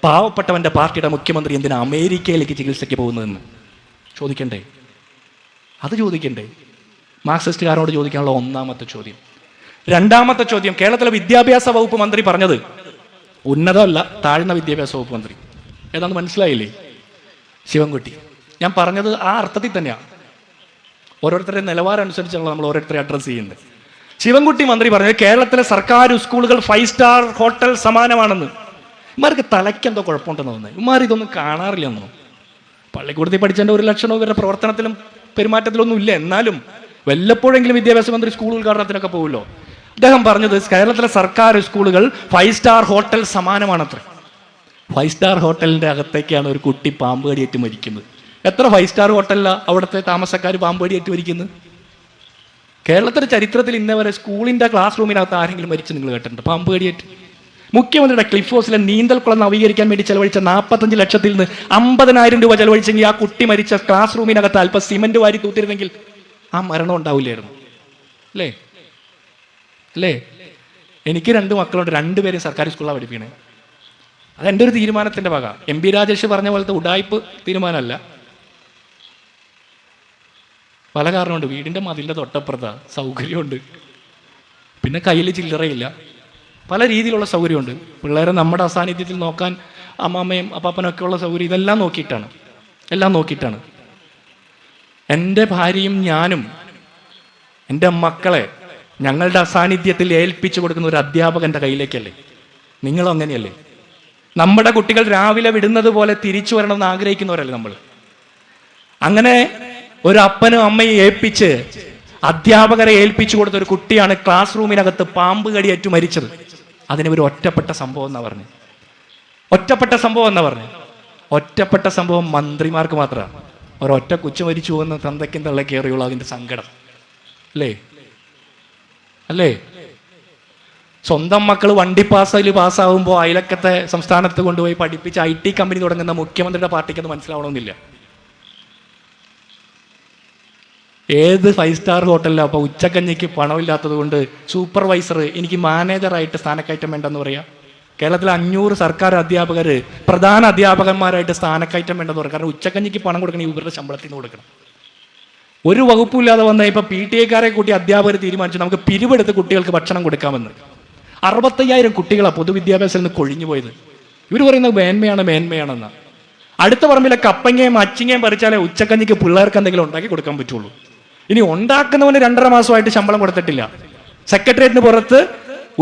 പാവപ്പെട്ടവന്റെ പാർട്ടിയുടെ മുഖ്യമന്ത്രി എന്തിനാ അമേരിക്കയിലേക്ക് ചികിത്സയ്ക്ക് പോകുന്നതെന്ന് ചോദിക്കണ്ടേ? അത് ചോദിക്കണ്ടേ? മാർക്സിസ്റ്റുകാരോട് ചോദിക്കാനുള്ള ഒന്നാമത്തെ ചോദ്യം. രണ്ടാമത്തെ ചോദ്യം, കേരളത്തിലെ വിദ്യാഭ്യാസ വകുപ്പ് മന്ത്രി പറഞ്ഞത് ഉന്നതമല്ല, താഴ്ന്ന വിദ്യാഭ്യാസ വകുപ്പ് മന്ത്രി ഏതാണെന്ന് മനസ്സിലായില്ലേ? ശിവൻകുട്ടി. ഞാൻ പറഞ്ഞത് ആ അർത്ഥത്തിൽ തന്നെയാണ്. ഓരോരുത്തരുടെ നിലവാരം അനുസരിച്ചുള്ള നമ്മൾ ഓരോരുത്തരെ അഡ്രസ് ചെയ്യുന്നത്. ശിവൻകുട്ടി മന്ത്രി പറഞ്ഞത് കേരളത്തിലെ സർക്കാർ സ്കൂളുകൾ 5 സ്റ്റാർ ഹോട്ടൽ സമാനമാണെന്ന്. ഇമാർക്ക് തലയ്ക്കെന്തോ കുഴപ്പമുണ്ടെന്ന് തോന്നുന്നത്. ഇമാർ ഇതൊന്നും കാണാറില്ലെന്നോ? പള്ളിക്കൂടത്തിൽ പഠിച്ചതിൻ്റെ ഒരു ലക്ഷണവും ഇവരുടെ പ്രവർത്തനത്തിലും പെരുമാറ്റത്തിലൊന്നും ഇല്ല. എന്നാലും വല്ലപ്പോഴെങ്കിലും വിദ്യാഭ്യാസ മന്ത്രി സ്കൂൾ ഉദ്ഘാടനത്തിനൊക്കെ പോകുമല്ലോ. അദ്ദേഹം പറഞ്ഞത് കേരളത്തിലെ സർക്കാർ സ്കൂളുകൾ 5 സ്റ്റാർ ഹോട്ടൽ സമാനമാണത്ര. 5 സ്റ്റാർ ഹോട്ടലിന്റെ അകത്തേക്കാണ് ഒരു കുട്ടി പാമ്പ് കടിയേറ്റ് മരിക്കുന്നത്. എത്ര 5 സ്റ്റാർ ഹോട്ടലിലാണ് അവിടുത്തെ താമസക്കാർ പാമ്പ് കടിയേറ്റ് മരിക്കുന്നത്? കേരളത്തിന്റെ ചരിത്രത്തിൽ ഇന്നവരെ സ്കൂളിന്റെ ക്ലാസ് റൂമിനകത്ത് ആരെങ്കിലും മരിച്ച് നിങ്ങൾ കേട്ടിട്ടുണ്ട് പാമ്പ് കടിയേറ്റ്? മുഖ്യമന്ത്രിയുടെ ക്ലിഫ് ഹൗസിലെ നീന്തൽക്കുളം നവീകരിക്കാൻ വേണ്ടി ചെലവഴിച്ച 45 ലക്ഷത്തിൽ നിന്ന് 50,000 രൂപ ചെലവഴിച്ചെങ്കിൽ ആ കുട്ടി മരിച്ച ക്ലാസ് റൂമിനകത്ത് അല്പം സിമന്റ് വാരി തൂത്തിരുന്നെങ്കിൽ ആ മരണം ഉണ്ടാവില്ലായിരുന്നു. അല്ലേ? അല്ലേ? എനിക്ക് 2 മക്കളുണ്ട്, 2 പേരും സർക്കാർ സ്കൂളിലാണ് പഠിപ്പിക്കണേ. അതെൻ്റെ ഒരു തീരുമാനത്തിന്റെ വക. MP രാജേഷ് പറഞ്ഞ പോലത്തെ ഉഡായിപ്പ് തീരുമാനമല്ല. പല കാരണമുണ്ട്. വീടിന്റെ മതിലിന്റെ തൊട്ടപ്പുറത്താ, സൗകര്യമുണ്ട്. പിന്നെ കയ്യിൽ ചില്ലറയില്ല. പല രീതിയിലുള്ള സൗകര്യമുണ്ട്. പിള്ളേരെ നമ്മുടെ അസാന്നിധ്യത്തിൽ നോക്കാൻ അമ്മാമ്മയും അപ്പാപ്പനൊക്കെ ഉള്ള സൗകര്യം ഇതെല്ലാം നോക്കിയിട്ടാണ്. എൻ്റെ ഭാര്യയും ഞാനും എൻ്റെ മക്കളെ ഞങ്ങളുടെ അസാന്നിധ്യത്തിൽ ഏൽപ്പിച്ചു കൊടുക്കുന്ന ഒരു അധ്യാപകന്റെ കയ്യിലേക്കല്ലേ? നിങ്ങളും അങ്ങനെയല്ലേ? നമ്മുടെ കുട്ടികൾ രാവിലെ വിടുന്നത് പോലെ തിരിച്ചു വരണമെന്ന് ആഗ്രഹിക്കുന്നവരല്ലേ നമ്മൾ? അങ്ങനെ ഒരു അപ്പനും അമ്മയും ഏൽപ്പിച്ച് അധ്യാപകരെ ഏൽപ്പിച്ചു കൊടുത്ത ഒരു കുട്ടിയാണ് ക്ലാസ് റൂമിനകത്ത് പാമ്പ് കടിയേറ്റു മരിച്ചത്. അതിന് ഒരു ഒറ്റപ്പെട്ട സംഭവം എന്നാ പറഞ്ഞു. ഒറ്റപ്പെട്ട സംഭവം മന്ത്രിമാർക്ക് മാത്രമാണ്. ഒരൊറ്റ കൊച്ചു മരിച്ചു പോകുന്ന തന്തയ്ക്കും തള്ളക്കേറിയുള്ളൂ അതിന്റെ സങ്കടം. അല്ലേ? സ്വന്തം മക്കൾ വണ്ടി പാസ്സാകുമ്പോൾ അയലക്കത്തെ സംസ്ഥാനത്ത് കൊണ്ടുപോയി പഠിപ്പിച്ച് IT കമ്പനി തുടങ്ങുന്ന മുഖ്യമന്ത്രിയുടെ പാർട്ടിക്ക് അത് മനസ്സിലാവണമെന്നില്ല. ഏത് 5 സ്റ്റാർ ഹോട്ടലിലാണ് അപ്പോൾ ഉച്ചക്കഞ്ഞിക്ക് പണമില്ലാത്തത് കൊണ്ട് സൂപ്പർവൈസർ എനിക്ക് മാനേജറായിട്ട് സ്ഥാനക്കയറ്റം വേണ്ടെന്ന് പറയാം? കേരളത്തിലെ 500 സർക്കാർ അധ്യാപകർ പ്രധാന അധ്യാപകന്മാരായിട്ട് സ്ഥാനക്കയറ്റം വേണ്ടെന്ന് പറയും. കാരണം ഉച്ചക്കഞ്ഞിക്ക് പണം കൊടുക്കണം, ഇവരുടെ ശമ്പളത്തിൽ നിന്ന് കൊടുക്കണം. ഒരു വകുപ്പില്ലാതെ വന്ന ഇപ്പൊ PTA കൂട്ടി അധ്യാപകർ തീരുമാനിച്ചു നമുക്ക് പിരിവെടുത്ത് കുട്ടികൾക്ക് ഭക്ഷണം കൊടുക്കാമെന്ന്. 65,000 കുട്ടികളാണ് പൊതുവിദ്യാഭ്യാസത്തിൽ നിന്ന് കൊഴിഞ്ഞു പോയത്. ഇവർ പറയുന്നത് മേന്മയാണെന്ന്. അടുത്ത പറമ്പിലെ കപ്പങ്ങയും അച്ചിങ്ങയും പറിച്ചാലേ ഉച്ചക്കഞ്ഞിക്ക് പിള്ളേർക്ക് എന്തെങ്കിലും ഉണ്ടാക്കി കൊടുക്കാൻ പറ്റുള്ളൂ. ഇനി ഉണ്ടാക്കുന്നവന് 2.5 മാസമായിട്ട് ശമ്പളം കൊടുത്തിട്ടില്ല. സെക്രട്ടേറിയറ്റിന് പുറത്ത്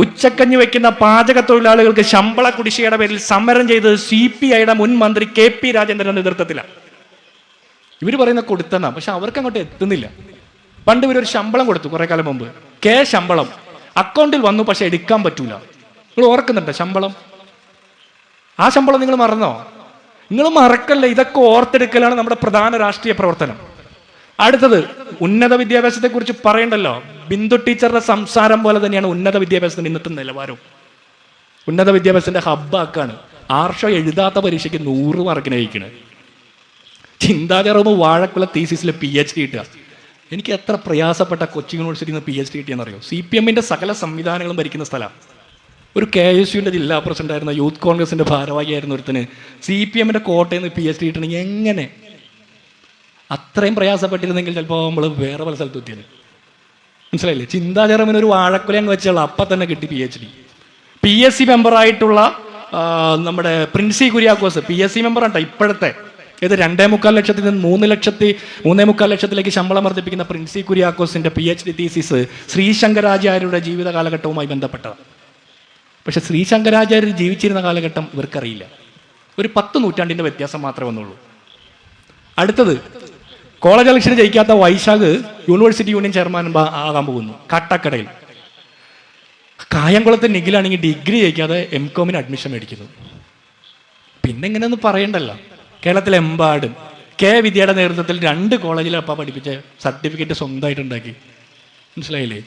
ഉച്ചക്കഞ്ഞി വെക്കുന്ന പാചക തൊഴിലാളികൾക്ക് ശമ്പള കുടിശ്ശികയുടെ പേരിൽ സമരം ചെയ്ത് CPIയുടെ മുൻ മന്ത്രി KP രാജേന്ദ്രന്റെ നേതൃത്വത്തിലാണ്. ഇവർ പറയുന്ന കൊടുത്തെന്നാ, പക്ഷെ അവർക്ക് അങ്ങോട്ട് എത്തുന്നില്ല. പണ്ട് ഇവരൊരു ശമ്പളം കൊടുത്തു കുറെ കാലം മുമ്പ്, ശമ്പളം അക്കൗണ്ടിൽ വന്നു, പക്ഷെ എടുക്കാൻ പറ്റൂല. നിങ്ങൾ ഓർക്കുന്നുണ്ടോ ശമ്പളം? ആ ശമ്പളം നിങ്ങൾ മറന്നോ? നിങ്ങൾ മറക്കല്ലേ. ഇതൊക്കെ ഓർത്തെടുക്കലാണ് നമ്മുടെ പ്രധാന രാഷ്ട്രീയ പ്രവർത്തനം. അടുത്തത് ഉന്നത വിദ്യാഭ്യാസത്തെ കുറിച്ച് പറയണ്ടല്ലോ. ബിന്ദു ടീച്ചറുടെ സംസാരം പോലെ തന്നെയാണ് ഉന്നത വിദ്യാഭ്യാസത്തിന്റെ ഇന്നത്തെ നിലവാരം. ഉന്നത വിദ്യാഭ്യാസത്തിന്റെ ഹബ്ബാക്കാണ്. ആർഷോ എഴുതാത്ത പരീക്ഷയ്ക്ക് 100 മാർക്കിന് അയക്കണേ. ചിന്താചരവ് വാഴക്കുള്ള തീസിസിലെ PhD കിട്ടുക. എനിക്ക് എത്ര പ്രയാസപ്പെട്ട കൊച്ചി യൂണിവേഴ്സിറ്റിയിൽ നിന്ന് PhD കിട്ടിയെന്നറിയോ? CPMന്റെ സകല സംവിധാനങ്ങളും ഭരിക്കുന്ന സ്ഥലമാണ്. ഒരു KSUവിന്റെ ജില്ലാ പ്രസിഡന്റ് ആയിരുന്ന യൂത്ത് കോൺഗ്രസിന്റെ ഭാരവാഹിയായിരുന്ന ഒരുത്തിന് CPMന്റെ കോട്ടയിൽ നിന്ന് PhD കിട്ടണമെങ്കിൽ എങ്ങനെ? അത്രയും പ്രയാസപ്പെട്ടിരുന്നെങ്കിൽ ചിലപ്പോൾ നമ്മൾ വേറെ പല സ്ഥലത്ത് എത്തിയത്. മനസ്സിലായില്ലേ? ചിന്താചരമിന് ഒരു വാഴക്കുല അങ്ങ് വെച്ചുള്ള അപ്പം തന്നെ കിട്ടി PhD. PSC മെമ്പറായിട്ടുള്ള നമ്മുടെ പ്രിൻസി കുര്യാക്കോസ് PSC മെമ്പറാണ് ഇപ്പോഴത്തെ. ഇത് 2.25 ലക്ഷത്തിൽ നിന്ന് 3.25 ലക്ഷത്തിലേക്ക് ശമ്പളം വർദ്ധിപ്പിക്കുന്ന പ്രിൻസി കുര്യാക്കോസിന്റെ PhD തീസിസ് ശ്രീശങ്കരാചാര്യരുടെ ജീവിത കാലഘട്ടവുമായി ബന്ധപ്പെട്ടതാണ്. പക്ഷെ ശ്രീശങ്കരാചാര്യർ ജീവിച്ചിരുന്ന കാലഘട്ടം ഇവർക്കറിയില്ല. ഒരു 10 നൂറ്റാണ്ടിന്റെ വ്യത്യാസം മാത്രമേ വന്നുള്ളൂ. അടുത്തത്, കോളേജ് ഇലക്ഷന് ജയിക്കാത്ത വൈശാഖ് യൂണിവേഴ്സിറ്റി യൂണിയൻ ചെയർമാൻ ആകാൻ പോകുന്നു കാട്ടാക്കടയിൽ. കായംകുളത്ത് നിഖിലാണെങ്കിൽ ഡിഗ്രി ജയിക്കാതെ MCOM അഡ്മിഷൻ മേടിക്കുന്നു. പിന്നെ ഇങ്ങനെയൊന്നും പറയണ്ടല്ലോ. കേരളത്തിലെമ്പാടും വിദ്യയുടെ നേതൃത്വത്തിൽ 2 കോളേജിൽ പഠിപ്പിച്ച സർട്ടിഫിക്കറ്റ് സ്വന്തമായിട്ട് ഉണ്ടാക്കി. മനസ്സിലായില്ലേ?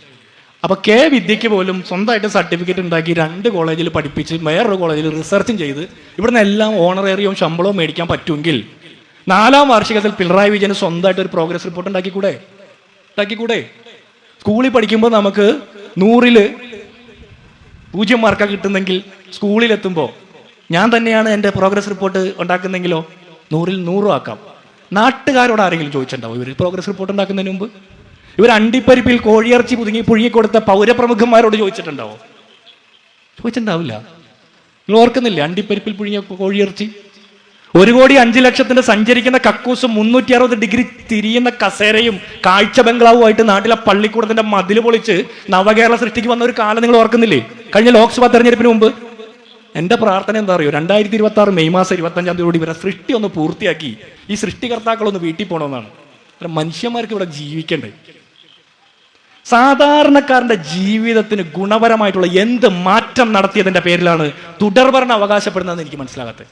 അപ്പൊ വിദ്യയ്ക്ക് പോലും സ്വന്തമായിട്ട് സർട്ടിഫിക്കറ്റ് ഉണ്ടാക്കി 2 കോളേജിൽ പഠിപ്പിച്ച് വേറൊരു കോളേജിൽ റിസർച്ചും ചെയ്ത് ഇവിടുന്ന് എല്ലാം ഓണറേറിയവും ശമ്പളവും മേടിക്കാൻ പറ്റുമെങ്കിൽ 4ാം വാർഷികത്തിൽ പിണറായി വിജയന് സ്വന്തമായിട്ട് ഒരു പ്രോഗ്രസ് റിപ്പോർട്ട് ഉണ്ടാക്കിക്കൂടെ? സ്കൂളിൽ പഠിക്കുമ്പോൾ നമുക്ക് 100ൽ 0 മാർക്കാണ് കിട്ടുന്നെങ്കിൽ സ്കൂളിലെത്തുമ്പോൾ ഞാൻ തന്നെയാണ് എൻ്റെ പ്രോഗ്രസ് റിപ്പോർട്ട് ഉണ്ടാക്കുന്നെങ്കിലോ 100ൽ 100 ആക്കാം. നാട്ടുകാരോട് ആരെങ്കിലും ചോദിച്ചിട്ടുണ്ടാവും ഇവർ പ്രോഗ്രസ് റിപ്പോർട്ട് ഉണ്ടാക്കുന്നതിന് മുമ്പ്? ഇവർ അണ്ടിപ്പരിപ്പിൽ കോഴിയിറച്ചി പുഴുങ്ങി കൊടുത്ത പൗരപ്രമുഖന്മാരോട് ചോദിച്ചിട്ടുണ്ടാവില്ല. നിങ്ങൾ ഓർക്കുന്നില്ലേ അണ്ടിപ്പരിപ്പിൽ പുഴുങ്ങിയ കോഴിയിറച്ചി? 1,05,00,000 സഞ്ചരിക്കുന്ന കക്കൂസും 360 ഡിഗ്രി തിരിയുന്ന കസേരയും കാഴ്ച ബംഗ്ലാവുമായിട്ട് നാട്ടിലെ പള്ളിക്കൂടത്തിന്റെ മതിൽ പൊളിച്ച് നവകേരള സൃഷ്ടിക്ക് വന്ന ഒരു കാലം നിങ്ങൾ ഓർക്കുന്നില്ലേ? കഴിഞ്ഞ ലോക്സഭാ തെരഞ്ഞെടുപ്പിന് മുമ്പ്. എന്റെ പ്രാർത്ഥന എന്താ അറിയോ? 2026 മെയ് മാസം 25 ഇവരെ സൃഷ്ടി ഒന്ന് പൂർത്തിയാക്കി ഈ സൃഷ്ടികർത്താക്കളൊന്ന് വീട്ടിൽ പോകണമെന്നാണ്. മനുഷ്യന്മാർക്ക് ഇവിടെ ജീവിക്കണ്ടേ? സാധാരണക്കാരന്റെ ജീവിതത്തിന് ഗുണപരമായിട്ടുള്ള എന്ത് മാറ്റം നടത്തിയതിന്റെ പേരിലാണ് തുടർഭരണം അവകാശപ്പെടുന്നതെന്ന് എനിക്ക് മനസ്സിലാകാത്തത്.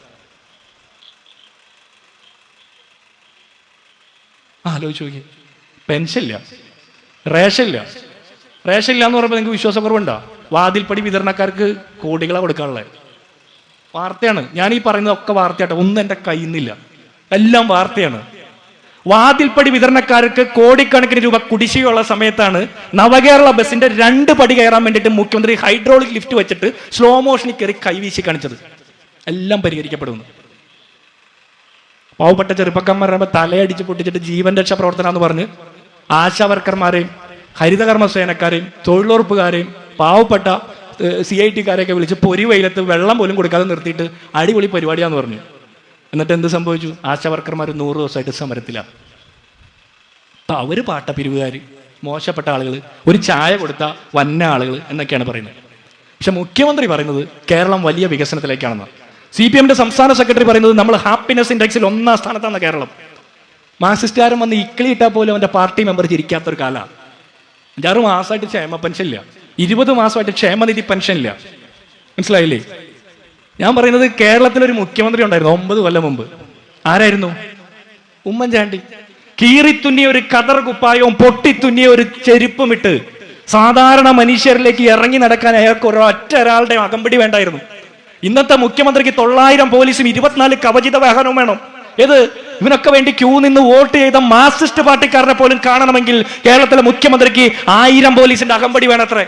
ആലോചിച്ച് നോക്കി. പെൻഷനില്ല, റേഷനില്ല എന്ന് പറയുമ്പോൾ നിങ്ങൾക്ക് വിശ്വാസക്കുറവുണ്ടോ? വാതിൽപ്പടി വിതരണക്കാർക്ക് കോടികളാണ് കൊടുക്കാനുള്ളത്. വാർത്തയാണ് ഞാൻ ഈ പറയുന്നതൊക്കെ വാർത്തയാട്ടോ, ഒന്നും എൻ്റെ കയ്യിൽ നിന്നില്ല, എല്ലാം വാർത്തയാണ്. വാതിൽപ്പടി വിതരണക്കാർക്ക് കോടിക്കണക്കിന് രൂപ കുടിശ്ശികയുള്ള സമയത്താണ് നവകേരള ബസിന്റെ 2 പടി കയറാൻ വേണ്ടിയിട്ട് മുഖ്യമന്ത്രി ഹൈഡ്രോളിക് ലിഫ്റ്റ് വെച്ചിട്ട് സ്ലോ മോഷനിൽ കയറി കൈവീശി കാണിച്ചത്. എല്ലാം പരിഹരിക്കപ്പെടുന്നു. പാവപ്പെട്ട ചെറുപ്പക്കാരന്മാരെ തലയടിച്ച് പൊട്ടിച്ചിട്ട് ജീവൻ രക്ഷാ പ്രവർത്തനം എന്ന് പറഞ്ഞ് ആശാവർക്കർമാരെയും ഹരിതകർമ്മസേനക്കാരെയും തൊഴിലുറപ്പുകാരെയും പാവപ്പെട്ട CIT-കാരെയൊക്കെ വിളിച്ച് പൊരി വെയിലത്ത് വെള്ളം പോലും കൊടുക്കാതെ നിർത്തിയിട്ട് അടിപൊളി പരിപാടിയാന്ന് പറഞ്ഞു. എന്നിട്ട് എന്ത് സംഭവിച്ചു? ആശാവർക്കർമാർ 100 ദിവസമായിട്ട് സമരത്തിലാണ്. അപ്പം അവർ പാട്ടപ്പിരിവുകാർ, മോശപ്പെട്ട ആളുകൾ, ഒരു ചായ കൊടുത്ത വന്ന ആളുകൾ എന്നൊക്കെയാണ് പറയുന്നത്. പക്ഷെ മുഖ്യമന്ത്രി പറയുന്നത് കേരളം വലിയ വികസനത്തിലേക്കാണെന്ന്. CPM സംസ്ഥാന സെക്രട്ടറി പറയുന്നത് നമ്മൾ ഹാപ്പിനെസ് ഇൻഡെക്സിൽ 1ാം സ്ഥാനത്താണ് കേരളം. മാർക്സിസ്റ്റുകാരൻ വന്ന് ഇക്കിളിയിട്ടാൽ പോലും അവൻ്റെ പാർട്ടി മെമ്പർ ചിരിക്കാത്തൊരു കാലമാണ്. 6 മാസമായിട്ട് ക്ഷേമ പെൻഷൻ ഇല്ല, 20 മാസമായിട്ട് ക്ഷേമനിധി പെൻഷൻ ഇല്ല. മനസ്സിലായില്ലേ? ഞാൻ പറയുന്നത് കേരളത്തിലൊരു മുഖ്യമന്ത്രി ഉണ്ടായിരുന്നു 9 കൊല്ലം മുമ്പ്. ആരായിരുന്നു? ഉമ്മൻചാണ്ടി. കീറിത്തുന്നിയ ഒരു കതർ കുപ്പായവും പൊട്ടിത്തുന്നിയ ഒരു ചെരുപ്പും ഇട്ട് സാധാരണ മനുഷ്യരിലേക്ക് ഇറങ്ങി നടക്കാൻ അയാൾക്ക് ഒരാളുടെ അകമ്പടി വേണ്ടായിരുന്നു. ഇന്നത്തെ മുഖ്യമന്ത്രിക്ക് 900 പോലീസും 24 കവചിത വാഹനവും വേണം. ഏത്? ഇവനൊക്കെ വേണ്ടി ക്യൂ നിന്ന് വോട്ട് ചെയ്ത മാർക്സിസ്റ്റ് പാർട്ടിക്കാരനെ പോലും കാണണമെങ്കിൽ കേരളത്തിലെ മുഖ്യമന്ത്രിക്ക് 1000 പോലീസിന്റെ അകമ്പടി വേണത്രേ.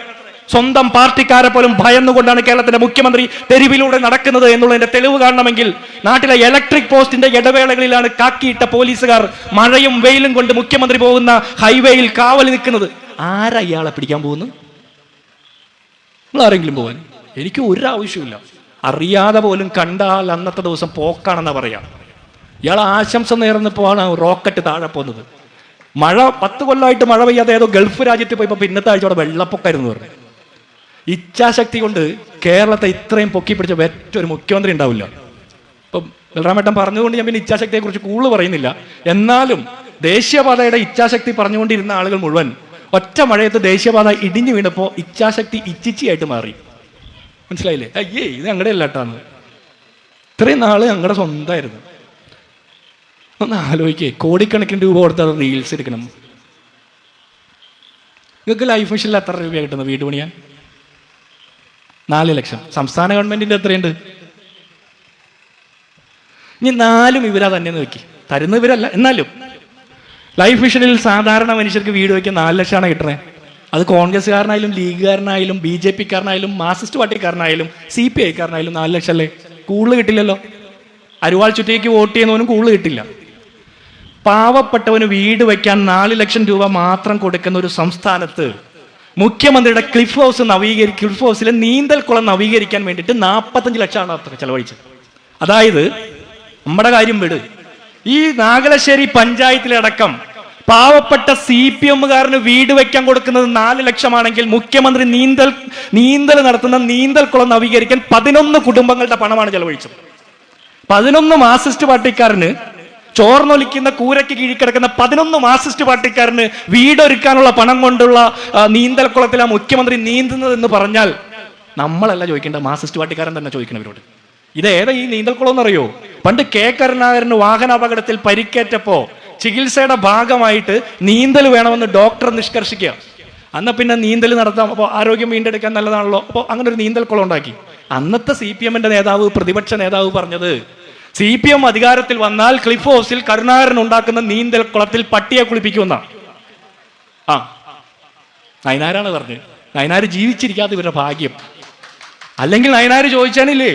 സ്വന്തം പാർട്ടിക്കാരെ പോലും ഭയന്നുകൊണ്ടാണ് കേരളത്തിന്റെ മുഖ്യമന്ത്രി തെരുവിലൂടെ നടക്കുന്നത് എന്നുള്ളതിന്റെ തെളിവ് കാണണമെങ്കിൽ നാട്ടിലെ ഇലക്ട്രിക് പോസ്റ്റിന്റെ ഇടവേളകളിലാണ് കാക്കിയിട്ട പോലീസുകാർ മഴയും വെയിലും കൊണ്ട് മുഖ്യമന്ത്രി പോകുന്ന ഹൈവേയിൽ കാവൽ നിൽക്കുന്നത്. ആരാ ഇയാളെ പിടിക്കാൻ പോകുന്നു? നിങ്ങൾ ആരെങ്കിലും പോകാൻ? എനിക്ക് ഒരു ആവശ്യമില്ല. അറിയാതെ പോലും കണ്ടാൽ അന്നത്തെ ദിവസം പോക്കാണെന്നാ പറയാം. ഇയാൾ ആശംസ നേർന്നപ്പോഴാണ് റോക്കറ്റ് താഴെ പോകുന്നത്. മഴ 10 കൊല്ലമായിട്ട് മഴ പെയ്യാതെ ഏതോ ഗൾഫ് രാജ്യത്ത് പോയപ്പോൾ പിന്നത്തെ ആഴ്ച അവിടെ വെള്ളപ്പൊക്കമായിരുന്നു പറഞ്ഞു. ഇച്ഛാശക്തി കൊണ്ട് കേരളത്തെ ഇത്രയും പൊക്കി പിടിച്ച മറ്റൊരു മുഖ്യമന്ത്രി ഉണ്ടാവില്ല. ഇപ്പം ബലറാമേട്ടൻ പറഞ്ഞുകൊണ്ട് ഞാൻ പിന്നെ ഇച്ഛാശക്തിയെ കുറിച്ച് കൂടുതൽ പറയുന്നില്ല. എന്നാലും ദേശീയപാതയുടെ ഇച്ഛാശക്തി പറഞ്ഞുകൊണ്ടിരുന്ന ആളുകൾ മുഴുവൻ ഒറ്റ മഴയത്ത് ദേശീയപാത ഇടിഞ്ഞു വീണപ്പോൾ ഇച്ഛാശക്തി ഇച്ചിച്ചിയായിട്ട് മാറി. മനസ്സിലായില്ലേ? അയ്യേ ഇത് ഞങ്ങളുടെ അല്ലാട്ടാന്ന്. ഇത്രയും നാള് ഞങ്ങളുടെ സ്വന്തമായിരുന്നു. ഒന്ന് ആലോചിക്കേ, കോടിക്കണക്കിന് രൂപ കൊടുത്താൽ റീൽസ് എടുക്കണം. നിങ്ങൾക്ക് ലൈഫ് മിഷനിൽ എത്ര രൂപ കിട്ടുന്നത് വീട് പണിയാൻ? 4 ലക്ഷം. സംസ്ഥാന ഗവൺമെന്റിന്റെ എത്രയുണ്ട്? ഇനി 4 ഇവരാ തന്നെ നോക്കി തരുന്ന ഇവരല്ല. എന്നാലും ലൈഫ് മിഷനിൽ സാധാരണ മനുഷ്യർക്ക് വീട് വയ്ക്കാൻ 4 ലക്ഷമാണ് കിട്ടണേ. അത് കോൺഗ്രസ്സുകാരനായാലും ലീഗുകാരനായാലും BJP-കാരനായാലും മാർക്സിസ്റ്റ് പാർട്ടിക്കാരനായാലും CPI-കാരനായാലും 4 ലക്ഷം അല്ലേ? കൂടുതൽ കിട്ടില്ലല്ലോ. അരുവാൾ ചുറ്റിക്ക് വോട്ട് ചെയ്യുന്നവനും കൂടുതൽ കിട്ടില്ല. പാവപ്പെട്ടവന് വീട് വയ്ക്കാൻ 4 ലക്ഷം രൂപ മാത്രം കൊടുക്കുന്ന ഒരു സംസ്ഥാനത്ത് മുഖ്യമന്ത്രിയുടെ ക്ലിഫ് ഹൗസിലെ നീന്തൽക്കുളം നവീകരിക്കാൻ വേണ്ടിയിട്ട് 45 ലക്ഷമാണ് അത്ര ചെലവഴിച്ചത്. അതായത് നമ്മുടെ കാര്യം വിട്, ഈ നാഗലശ്ശേരി പഞ്ചായത്തിലടക്കം പാവപ്പെട്ട CPM-കാരന് വീട് വെക്കാൻ കൊടുക്കുന്നത് 4 ലക്ഷമാണെങ്കിൽ മുഖ്യമന്ത്രി നീന്തൽ നടത്തുന്ന നീന്തൽക്കുളം നവീകരിക്കാൻ 11 കുടുംബങ്ങളുടെ പണമാണ് ചെലവഴിച്ചത്. 11 മാർക്സിസ്റ്റ് പാർട്ടിക്കാരന് ചോർന്നൊലിക്കുന്ന കൂരയ്ക്ക് കീഴിക്കിടക്കുന്ന 11 മാർക്സിസ്റ്റ് പാർട്ടിക്കാരന് വീടൊരുക്കാനുള്ള പണം കൊണ്ടുള്ള നീന്തൽക്കുളത്തിൽ ആ മുഖ്യമന്ത്രി നീന്തുന്നത് എന്ന് പറഞ്ഞാൽ നമ്മളല്ല ചോദിക്കേണ്ട, മാർക്സിസ്റ്റ് പാർട്ടിക്കാരൻ തന്നെ ചോദിക്കണവരോട്. ഇതേതാ ഈ നീന്തൽക്കുളം എന്നറിയോ? പണ്ട് K കരുണാകരന് വാഹനാപകടത്തിൽ പരിക്കേറ്റപ്പോ ചികിത്സയുടെ ഭാഗമായിട്ട് നീന്തൽ വേണമെന്ന് ഡോക്ടർ നിഷ്കർഷിക്കുക. അന്ന് പിന്നെ നീന്തൽ നടത്താം, അപ്പോൾ ആരോഗ്യം വീണ്ടെടുക്കാൻ നല്ലതാണല്ലോ, അപ്പോൾ അങ്ങനെ ഒരു നീന്തൽക്കുളം ഉണ്ടാക്കി. അന്നത്തെ CPM-ന്റെ നേതാവ്, പ്രതിപക്ഷ നേതാവ് പറഞ്ഞത് CPM അധികാരത്തിൽ വന്നാൽ ക്ലിഫ് ഹൗസിൽ കരുണാകരൻ ഉണ്ടാക്കുന്ന നീന്തൽക്കുളത്തിൽ പട്ടിയെ കുളിപ്പിക്കുമെന്നാ. നയനാരാണ് പറഞ്ഞത്. നയനാർ ജീവിച്ചിരിക്കാത്ത ഇവരുടെ ഭാഗ്യം. അല്ലെങ്കിൽ നയനാർ ചോദിച്ചാണില്ലേ,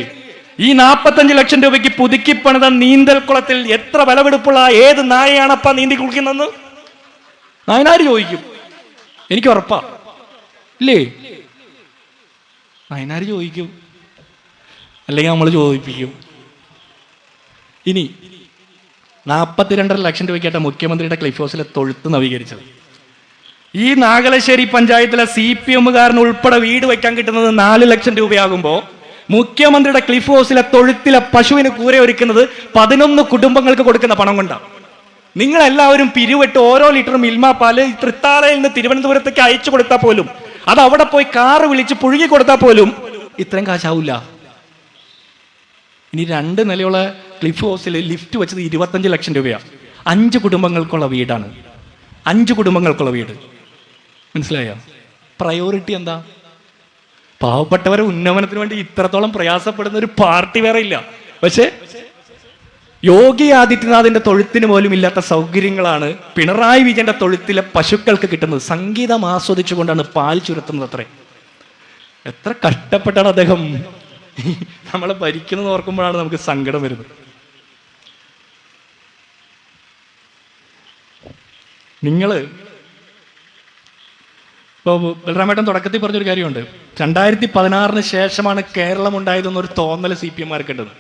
ഈ 45 ലക്ഷം രൂപയ്ക്ക് പുതുക്കിപ്പണിത നീന്തൽക്കുളത്തിൽ എത്ര വിലപിടിപ്പുള്ള ഏത് നായയാണപ്പ നീന്തി കുളിക്കുന്നെന്ന് നയനാർ ചോദിക്കും. എനിക്ക് ഉറപ്പാ, ഇല്ലേ? നയനാർ ചോദിക്കും, അല്ലെങ്കിൽ നമ്മൾ ചോദിപ്പിക്കും. ഇനി 42.5 ലക്ഷം രൂപയ്ക്കായിട്ട് മുഖ്യമന്ത്രിയുടെ ക്ലിഫ് ഹൗസിലെ തൊഴുത്ത് നവീകരിച്ചത്. ഈ നാഗലശ്ശേരി പഞ്ചായത്തിലെ CPM-കാരന് ഉൾപ്പെടെ വീട് വയ്ക്കാൻ കിട്ടുന്നത് 4 ലക്ഷം രൂപയാകുമ്പോൾ മുഖ്യമന്ത്രിയുടെ ക്ലിഫ് ഹൗസിലെ തൊഴുത്തിലെ പശുവിന് കൂര ഒരുക്കുന്നത് 11 കുടുംബങ്ങൾക്ക് കൊടുക്കുന്ന പണം കൊണ്ടാണ്. നിങ്ങളെല്ലാവരും പിരിവിട്ട് ഓരോ ലിറ്റർ മിൽമ പാല് തൃത്താലയിൽ നിന്ന് തിരുവനന്തപുരത്തേക്ക് അയച്ചു കൊടുത്താൽ പോലും, അത് അവിടെ പോയി കാറ് വിളിച്ച് പുഴുകി കൊടുത്താൽ പോലും ഇത്രയും കാശാവില്ല. ഇനി 2 നിലയുള്ള ക്ലിഫ് ഹൗസിൽ ലിഫ്റ്റ് വെച്ചത് 25 ലക്ഷം രൂപയാണ്. 5 കുടുംബങ്ങൾക്കുള്ള വീടാണ്. 5 കുടുംബങ്ങൾക്കുള്ള വീട്. മനസ്സിലായോ? പ്രയോറിറ്റി എന്താ? പാവപ്പെട്ടവരെ ഉന്നമനത്തിന് വേണ്ടി ഇത്രത്തോളം പ്രയാസപ്പെടുന്ന ഒരു പാർട്ടി വേറെ ഇല്ല. പക്ഷേ യോഗി ആദിത്യനാഥിന്റെ തൊഴുത്തിന് പോലും ഇല്ലാത്ത സൗകര്യങ്ങളാണ് പിണറായി വിജയന്റെ തൊഴുത്തിലെ പശുക്കൾക്ക് കിട്ടുന്നത്. സംഗീതം ആസ്വദിച്ചുകൊണ്ടാണ് പാൽ ചുരത്തുന്നത്. അത്രേ എത്ര കഷ്ടപ്പെട്ടാണ് അദ്ദേഹം നമ്മളെ ഭരിക്കുന്നത് ഓർക്കുമ്പോഴാണ് നമുക്ക് സങ്കടം വരുന്നത്. നിങ്ങള് ഇപ്പോൾ ബലറാമേട്ടൻ തുടക്കത്തിൽ പറഞ്ഞൊരു കാര്യമുണ്ട്, 2016 ശേഷമാണ് കേരളം ഉണ്ടായതെന്നൊരു തോന്നൽ CPM-മാർക്കുണ്ടത്.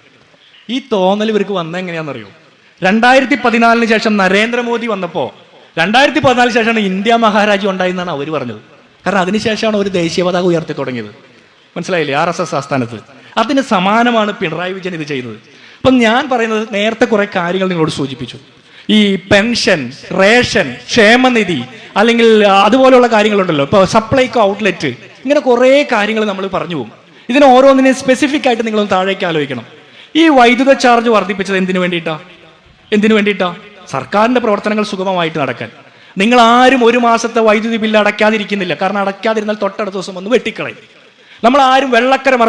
ഈ തോന്നൽ ഇവർക്ക് വന്നത് എങ്ങനെയാണെന്നറിയോ? 2014 ശേഷം നരേന്ദ്രമോദി വന്നപ്പോൾ 2014 ശേഷമാണ് ഇന്ത്യ മഹാരാജ്യം ഉണ്ടായെന്നാണ് അവർ പറഞ്ഞത്. കാരണം അതിനുശേഷമാണ് ഒരു ദേശീയ പതാക ഉയർത്തി തുടങ്ങിയത്. മനസ്സിലായില്ലേ? RSS ആസ്ഥാനത്ത്. അതിന് സമാനമാണ് പിണറായി വിജയൻ ഇത് ചെയ്തത്. അപ്പം ഞാൻ പറയുന്നത്, നേരത്തെ കുറെ കാര്യങ്ങൾ നിങ്ങളോട് സൂചിപ്പിച്ചു. ഈ പെൻഷൻ, റേഷൻ, ക്ഷേമനിധി, അല്ലെങ്കിൽ അതുപോലെയുള്ള കാര്യങ്ങളുണ്ടല്ലോ, ഇപ്പോൾ സപ്ലൈകോ ഔട്ട്ലെറ്റ്, ഇങ്ങനെ കുറേ കാര്യങ്ങൾ നമ്മൾ പറഞ്ഞു പോകും. ഇതിന് ഓരോന്നിനെയും സ്പെസിഫിക് ആയിട്ട് നിങ്ങളൊന്ന് താഴേക്ക് ആലോചിക്കണം. ഈ വൈദ്യുത ചാർജ് വർദ്ധിപ്പിച്ചത് എന്തിനു വേണ്ടിയിട്ടാ? സർക്കാരിന്റെ പ്രവർത്തനങ്ങൾ സുഗമമായിട്ട് നടക്കാൻ. നിങ്ങൾ ആരും ഒരു മാസത്തെ വൈദ്യുതി ബില്ല് അടയ്ക്കാതിരിക്കുന്നില്ല. കാരണം അടയ്ക്കാതിരുന്നാൽ തൊട്ടടുത്ത ദിവസം വന്ന് വെട്ടിക്കളയും. നമ്മൾ ആരും വെള്ളക്കരം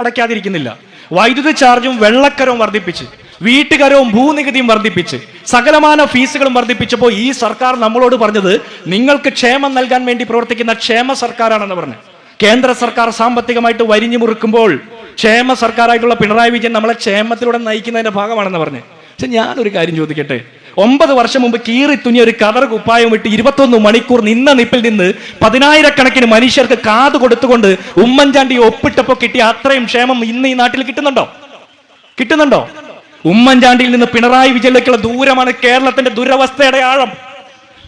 അടയ്ക്കാതിരിക്കുന്നില്ല. വൈദ്യുതി ചാർജും വെള്ളക്കരവും വർദ്ധിപ്പിച്ച്, വീട്ടുകരവും ഭൂനികുതിയും വർദ്ധിപ്പിച്ച്, സകലമാന ഫീസുകളും വർദ്ധിപ്പിച്ചപ്പോൾ ഈ സർക്കാർ നമ്മളോട് പറഞ്ഞത് നിങ്ങൾക്ക് ക്ഷേമം നൽകാൻ വേണ്ടി പ്രവർത്തിക്കുന്ന ക്ഷേമ സർക്കാരാണെന്ന് പറഞ്ഞു. കേന്ദ്ര സർക്കാർ സാമ്പത്തികമായിട്ട് വരിഞ്ഞു മുറുക്കുമ്പോൾ ക്ഷേമ സർക്കാരായിട്ടുള്ള പിണറായി വിജയൻ നമ്മളെ ക്ഷേമത്തിലൂടെ നയിക്കുന്നതിന്റെ ഭാഗമാണെന്ന് പറഞ്ഞു. പക്ഷെ ഞാനൊരു കാര്യം ചോദിക്കട്ടെ, 9 വർഷം മുമ്പ് കീറി തുന്നിയ ഒരു കതർ കുപ്പായം വിട്ട് 21 മണിക്കൂർ നിന്ന നിപ്പിൽ നിന്ന് 10,000-കണക്കിന് മനുഷ്യർക്ക് കാത് കൊടുത്തുകൊണ്ട് ഉമ്മൻചാണ്ടി ഒപ്പിട്ടപ്പോൾ കിട്ടിയ അത്രയും ക്ഷേമം ഇന്ന് ഈ നാട്ടിൽ കിട്ടുന്നുണ്ടോ? ഉമ്മൻചാണ്ടിയിൽ നിന്ന് പിണറായി വിജയനിലേക്കുള്ള ദൂരമാണ് കേരളത്തിന്റെ ദുരവസ്ഥയുടെ ആഴം.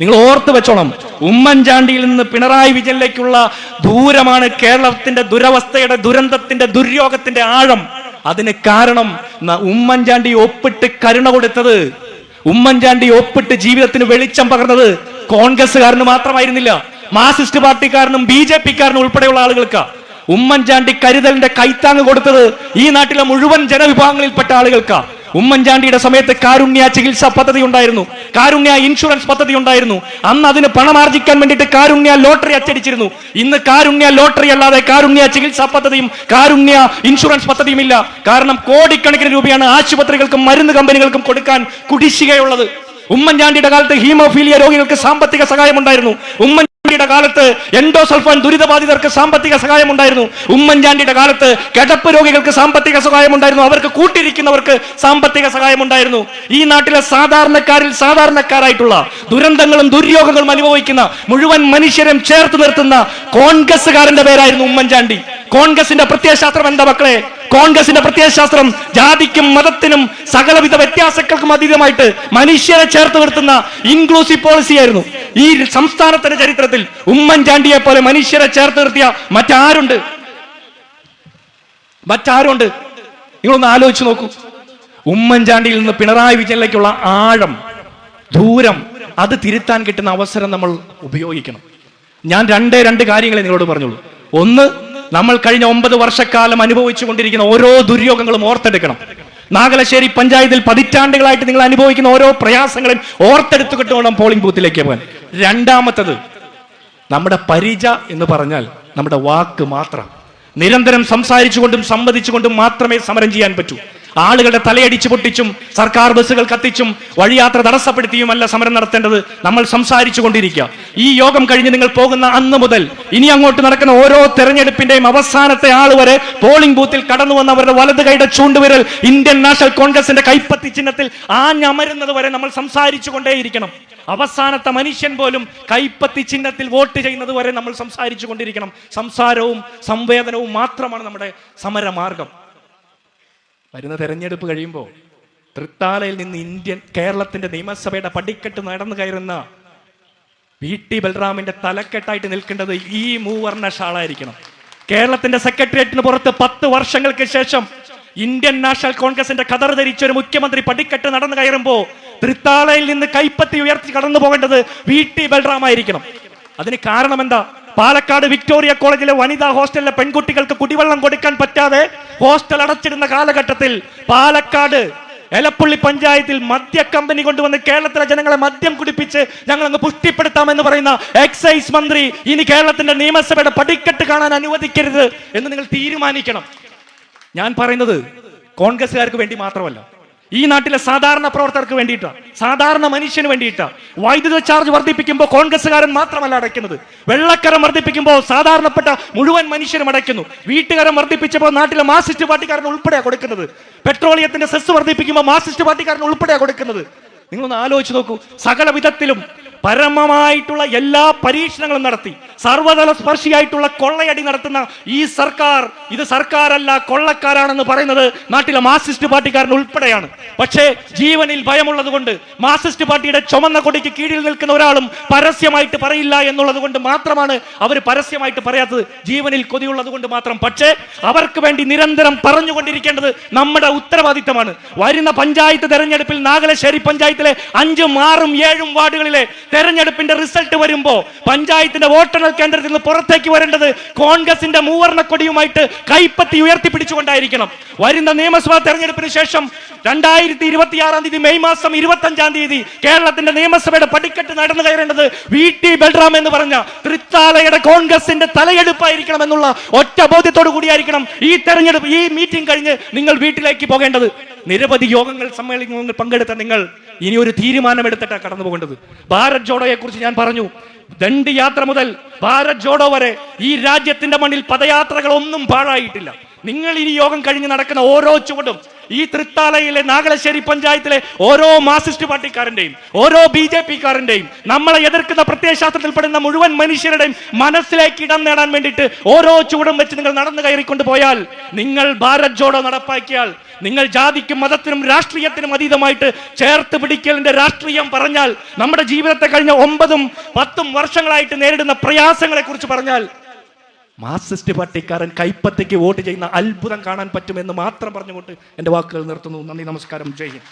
നിങ്ങൾ ഓർത്ത് വെച്ചോണം, ഉമ്മൻചാണ്ടിയിൽ നിന്ന് പിണറായി വിജയനിലേക്കുള്ള ദൂരമാണ് കേരളത്തിന്റെ ദുരവസ്ഥയുടെ, ദുരന്തത്തിന്റെ, ദുര്യോഗത്തിന്റെ ആഴം. അതിന് കാരണം ഉമ്മൻചാണ്ടി ഒപ്പിട്ട് കരുണ കൊടുത്തത്, ഉമ്മൻചാണ്ടി ഒപ്പിട്ട് ജീവിതത്തിന് വെളിച്ചം പകർന്നത് കോൺഗ്രസ്സുകാരന് മാത്രമായിരുന്നില്ല, മാർക്സിസ്റ്റ് പാർട്ടിക്കാരനും BJP-കാരനും ഉൾപ്പെടെയുള്ള ആളുകൾക്ക്. ഉമ്മൻചാണ്ടി കരുതലിന്റെ കൈത്താങ് കൊടുത്തത് ഈ നാട്ടിലെ മുഴുവൻ ജനവിഭാഗങ്ങളിൽപ്പെട്ട ആളുകൾക്ക്. ഉമ്മൻചാണ്ടിയുടെ സമയത്ത് കാരുണ്യ ചികിത്സാ പദ്ധതി ഉണ്ടായിരുന്നു, കാരുണ്യ ഇൻഷുറൻസ് പദ്ധതി ഉണ്ടായിരുന്നു. അന്ന് അതിന് പണമാർജിക്കാൻ വേണ്ടിയിട്ട് കാരുണ്യ ലോട്ടറി അച്ചടിച്ചിരുന്നു. ഇന്ന് കാരുണ്യ ലോട്ടറി അല്ലാതെ കാരുണ്യ ചികിത്സാ പദ്ധതിയും കാരുണ്യ ഇൻഷുറൻസ് പദ്ധതിയും ഇല്ല. കാരണം കോടിക്കണക്കിന് രൂപയാണ് ആശുപത്രികൾക്കും മരുന്ന് കമ്പനികൾക്കും കൊടുക്കാൻ കുടിശ്ശികയുള്ളത്. ഉമ്മൻചാണ്ടിയുടെ കാലത്ത് ഹീമോഫീലിയ രോഗികൾക്ക് സാമ്പത്തിക സഹായം ഉണ്ടായിരുന്നു. കാലത്ത് എൻഡോസൾഫാൻ ദുരിതബാധിതർക്ക് സാമ്പത്തിക സഹായം ഉണ്ടായിരുന്നു. ഉമ്മൻചാണ്ടിയുടെ കാലത്ത് കിടപ്പ് രോഗികൾക്ക് സാമ്പത്തിക സഹായം ഉണ്ടായിരുന്നു. അവർക്ക് കൂട്ടിരിക്കുന്നവർക്ക് സാമ്പത്തിക സഹായം ഉണ്ടായിരുന്നു. ഈ നാട്ടിലെ സാധാരണക്കാരിൽ സാധാരണക്കാരായിട്ടുള്ള ദുരന്തങ്ങളും ദുര്യോഗങ്ങളും അനുഭവിക്കുന്ന മുഴുവൻ മനുഷ്യരും ചേർത്ത് നിർത്തുന്ന കോൺഗ്രസ്സുകാരന്റെ പേരായിരുന്നു ഉമ്മൻചാണ്ടി. കോൺഗ്രസിന്റെ പ്രത്യയശാസ്ത്രം എന്താ മക്കളെ? കോൺഗ്രസിന്റെ പ്രത്യയശാസ്ത്രം ജാതിക്കും മതത്തിനും സകലവിധ വ്യത്യാസങ്ങൾക്കും അതീതമായിട്ട് മനുഷ്യരെ ചേർത്ത് നിർത്തുന്ന ഇൻക്ലൂസീവ് പോളിസി ആയിരുന്നു. ഈ സംസ്ഥാനത്തിന്റെ ചരിത്രത്തിൽ ഉമ്മൻചാണ്ടിയെ പോലെ മനുഷ്യരെ ചേർത്ത് നിർത്തിയ മറ്റാരുണ്ട്? നിങ്ങളൊന്ന് ആലോചിച്ച് നോക്കൂ. ഉമ്മൻചാണ്ടിയിൽ നിന്ന് പിണറായി വിജയനിലേക്കുള്ള ആഴം, ദൂരം, അത് തിരുത്താൻ കിട്ടുന്ന അവസരം നമ്മൾ ഉപയോഗിക്കണം. ഞാൻ രണ്ട് കാര്യങ്ങളെ നിങ്ങളോട് പറഞ്ഞോളൂ. ഒന്ന്, നമ്മൾ കഴിഞ്ഞ 9 വർഷക്കാലം അനുഭവിച്ചു കൊണ്ടിരിക്കുന്ന ഓരോ ദുര്യോഗങ്ങളും ഓർത്തെടുക്കണം. നാഗലശ്ശേരി പഞ്ചായത്തിൽ പതിറ്റാണ്ടുകളായിട്ട് നിങ്ങൾ അനുഭവിക്കുന്ന ഓരോ പ്രയാസങ്ങളും ഓർത്തെടുത്തുകിട്ട് വേണം പോളിംഗ് ബൂത്തിലേക്ക് പോകാൻ. രണ്ടാമത്തത്, നമ്മുടെ പരിച എന്ന് പറഞ്ഞാൽ നമ്മുടെ വാക്ക് മാത്രം. നിരന്തരം സംസാരിച്ചുകൊണ്ടും സംവദിച്ചുകൊണ്ടും മാത്രമേ സമരം ചെയ്യാൻ പറ്റൂ. ആളുകളുടെ തലയടിച്ചു പൊട്ടിച്ചും സർക്കാർ ബസ്സുകൾ കത്തിച്ചും വഴിയാത്ര തടസ്സപ്പെടുത്തിയുമല്ല സമരം നടത്തേണ്ടത്. നമ്മൾ സംസാരിച്ചു കൊണ്ടിരിക്കുക. ഈ യോഗം കഴിഞ്ഞ് നിങ്ങൾ പോകുന്ന അന്ന് മുതൽ ഇനി അങ്ങോട്ട് നടക്കുന്ന ഓരോ തെരഞ്ഞെടുപ്പിന്റെയും അവസാനത്തെ ആൾ വരെ പോളിംഗ് ബൂത്തിൽ കടന്നു വന്നവരുടെ വലത് കൈയുടെ ചൂണ്ടുവിരൽ ഇന്ത്യൻ നാഷണൽ കോൺഗ്രസിന്റെ കൈപ്പത്തി ചിഹ്നത്തിൽ ആഞ്ഞമരുന്നത് വരെ നമ്മൾ സംസാരിച്ചു കൊണ്ടേയിരിക്കണം. അവസാനത്തെ മനുഷ്യൻ പോലും കൈപ്പത്തി ചിഹ്നത്തിൽ വോട്ട് ചെയ്യുന്നത് വരെ നമ്മൾ സംസാരിച്ചു കൊണ്ടിരിക്കണം. സംസാരവും സംവേദനവും മാത്രമാണ് നമ്മുടെ സമരമാർഗം. വരുന്ന തെരഞ്ഞെടുപ്പ് കഴിയുമ്പോൾ തൃത്താലയിൽ നിന്ന് കേരളത്തിന്റെ നിയമസഭയുടെ പടിക്കെട്ട് നടന്നു കയറുന്ന VT ബൽറാമിന്റെ തലക്കെട്ടായിട്ട് നിൽക്കേണ്ടത് ഈ മൂവർണ്ണ ഷാളായിരിക്കണം. കേരളത്തിന്റെ സെക്രട്ടേറിയറ്റിന് പുറത്ത് 10 വർഷങ്ങൾക്ക് ശേഷം ഇന്ത്യൻ നാഷണൽ കോൺഗ്രസിന്റെ ഖദർ ധരിച്ച ഒരു മുഖ്യമന്ത്രി പടിക്കെട്ട് നടന്നു കയറുമ്പോ തൃത്താലയിൽ നിന്ന് കൈപ്പത്തി ഉയർത്തി കടന്നു പോകേണ്ടത് VT ബൽറാം ആയിരിക്കണം. അതിന് കാരണം എന്താ? പാലക്കാട് വിക്ടോറിയ കോളേജിലെ വനിതാ ഹോസ്റ്റലിലെ പെൺകുട്ടികൾക്ക് കുടിവെള്ളം കൊടുക്കാൻ പറ്റാതെ ഹോസ്റ്റൽ അടച്ചിടുന്ന കാലഘട്ടത്തിൽ പാലക്കാട് എലപ്പുള്ളി പഞ്ചായത്തിൽ മദ്യ കമ്പനി കൊണ്ടുവന്ന് കേരളത്തിലെ ജനങ്ങളെ മദ്യം കുടിപ്പിച്ച് ഞങ്ങൾ അങ്ങ് പുഷ്ടിപ്പെടുത്താമെന്ന് പറയുന്ന എക്സൈസ് മന്ത്രി ഇനി കേരളത്തിന്റെ നിയമസഭയുടെ പടിക്കെട്ട് കാണാൻ അനുവദിക്കരുത് എന്ന് നിങ്ങൾ തീരുമാനിക്കണം. ഞാൻ പറയുന്നത് കോൺഗ്രസ്സുകാർക്ക് വേണ്ടി മാത്രമല്ല, ഈ നാട്ടിലെ സാധാരണ പ്രവർത്തകർക്ക് വേണ്ടിയിട്ടാണ്, സാധാരണ മനുഷ്യന് വേണ്ടിയിട്ടാണ്. വൈദ്യുത ചാർജ് വർദ്ധിപ്പിക്കുമ്പോൾ കോൺഗ്രസ്സുകാരൻ മാത്രമല്ല അടയ്ക്കുന്നത്. വെള്ളക്കരം വർദ്ധിപ്പിക്കുമ്പോൾ സാധാരണപ്പെട്ട മുഴുവൻ മനുഷ്യരും അടയ്ക്കുന്നു. വീട്ടുകാരം വർദ്ധിപ്പിച്ചപ്പോൾ നാട്ടിലെ മാർക്സിസ്റ്റ് പാർട്ടിക്കാരൻ ഉൾപ്പെടെയാണ് കൊടുക്കുന്നത്. പെട്രോളിയത്തിന്റെ സെസ് വർദ്ധിപ്പിക്കുമ്പോൾ മാർക്സിസ്റ്റ് പാർട്ടിക്കാരൻ ഉൾപ്പെടെയാണ് കൊടുക്കുന്നത്. നിങ്ങളൊന്ന് ആലോചിച്ച് നോക്കൂ. സകല വിധത്തിലും പരമമായിട്ടുള്ള എല്ലാ പരീക്ഷണങ്ങളും നടത്തി സർവതല സ്പർശിയായിട്ടുള്ള കൊള്ളയടി നടത്തുന്ന ഈ സർക്കാർ, ഇത് സർക്കാരല്ല കൊള്ളക്കാരാണെന്ന് പറയുന്നത് നാട്ടിലെ മാർക്സിസ്റ്റ് പാർട്ടിക്കാരൻ ഉൾപ്പെടെയാണ്. പക്ഷേ ജീവനിൽ ഭയമുള്ളത് കൊണ്ട് മാർക്സിസ്റ്റ് പാർട്ടിയുടെ ചുമന്ന കൊടിക്ക് കീഴിൽ നിൽക്കുന്ന ഒരാളും പരസ്യമായിട്ട് പറയില്ല എന്നുള്ളത് കൊണ്ട് മാത്രമാണ് അവർ പരസ്യമായിട്ട് പറയാത്തത്. ജീവനിൽ കൊതിയുള്ളത് കൊണ്ട് മാത്രം. പക്ഷേ അവർക്ക് വേണ്ടി നിരന്തരം പറഞ്ഞുകൊണ്ടിരിക്കേണ്ടത് നമ്മുടെ ഉത്തരവാദിത്തമാണ്. വരുന്ന പഞ്ചായത്ത് തെരഞ്ഞെടുപ്പിൽ നാഗലശ്ശേരി പഞ്ചായത്തിലെ 5, 6, 7 വാർഡുകളിലെ തെരഞ്ഞെടുപ്പിന്റെ റിസൾട്ട് വരുമ്പോ പഞ്ചായത്തിന്റെ വോട്ടെണ്ണൽ കേന്ദ്രത്തിൽ നിന്ന് പുറത്തേക്ക് വരേണ്ടത് കോൺഗ്രസിന്റെ മൂവർണ്ണ കൊടിയുമായിട്ട് കൈപ്പത്തി ഉയർത്തിപ്പിടിച്ചുകൊണ്ടായിരിക്കണം. വരുന്ന നിയമസഭാ തെരഞ്ഞെടുപ്പിന് ശേഷം 2026 മെയ് മാസം 25 കേരളത്തിന്റെ നിയമസഭയുടെ പടിക്കെട്ട് നടന്നു കയറേണ്ടത് VT ബൽറാം എന്ന് പറഞ്ഞ തൃത്താലയുടെ കോൺഗ്രസിന്റെ തലയെടുപ്പായിരിക്കണം എന്നുള്ള ഒറ്റ ബോധ്യത്തോടു കൂടിയായിരിക്കണം ഈ തെരഞ്ഞെടുപ്പ്, ഈ മീറ്റിംഗ് കഴിഞ്ഞ് നിങ്ങൾ വീട്ടിലേക്ക് പോകേണ്ടത്. നിരവധി യോഗങ്ങൾ, സമ്മേളനങ്ങൾ പങ്കെടുത്ത നിങ്ങൾ ഇനി ഒരു തീരുമാനമെടുത്തിട്ടാണ് കടന്നു പോകേണ്ടത്. ഭാരത് ജോഡോയെ കുറിച്ച് ഞാൻ പറഞ്ഞു. ദണ്ഡി യാത്ര മുതൽ ഭാരത് ജോഡോ വരെ ഈ രാജ്യത്തിന്റെ മണ്ണിൽ പദയാത്രകൾ ഒന്നും പാഴായിട്ടില്ല. നിങ്ങൾ ഇനി യോഗം കഴിഞ്ഞ് നടക്കുന്ന ഓരോ ചുവടും ഈ തൃത്താലയിലെ നാഗലശ്ശേരി പഞ്ചായത്തിലെ ഓരോ മാർക്സിസ്റ്റ് പാർട്ടിക്കാരന്റെയും ഓരോ BJP-കാരന്റെയും നമ്മളെ എതിർക്കുന്ന പ്രത്യയശാസ്ത്രത്തിൽപ്പെടുന്ന മുഴുവൻ മനുഷ്യരുടെയും മനസ്സിലേക്ക് ഇടം നേടാൻ വേണ്ടിയിട്ട് ഓരോ ചുവടും വെച്ച് നിങ്ങൾ നടന്നു കയറിക്കൊണ്ട് പോയാൽ, നിങ്ങൾ ഭാരത് ജോഡോ നടപ്പാക്കിയാൽ, നിങ്ങൾ ജാതിക്കും മതത്തിനും രാഷ്ട്രീയത്തിനും അതീതമായിട്ട് ചേർത്ത് പിടിക്കലിന്റെ രാഷ്ട്രീയം പറഞ്ഞാൽ, നമ്മുടെ ജീവിതത്തെ കഴിഞ്ഞ 9, 10 വർഷങ്ങളായിട്ട് നേരിടുന്ന പ്രയാസങ്ങളെ കുറിച്ച് പറഞ്ഞാൽ, മാർക്സിസ്റ്റ് പാർട്ടിക്കാരൻ കൈപ്പത്തിക്ക് വോട്ട് ചെയ്യുന്ന അത്ഭുതം കാണാൻ പറ്റുമെന്ന് മാത്രം പറഞ്ഞുകൊണ്ട് എൻ്റെ വാക്കുകൾ നിർത്തുന്നു. നന്ദി, നമസ്കാരം, ജയ് ഹിന്ദ്.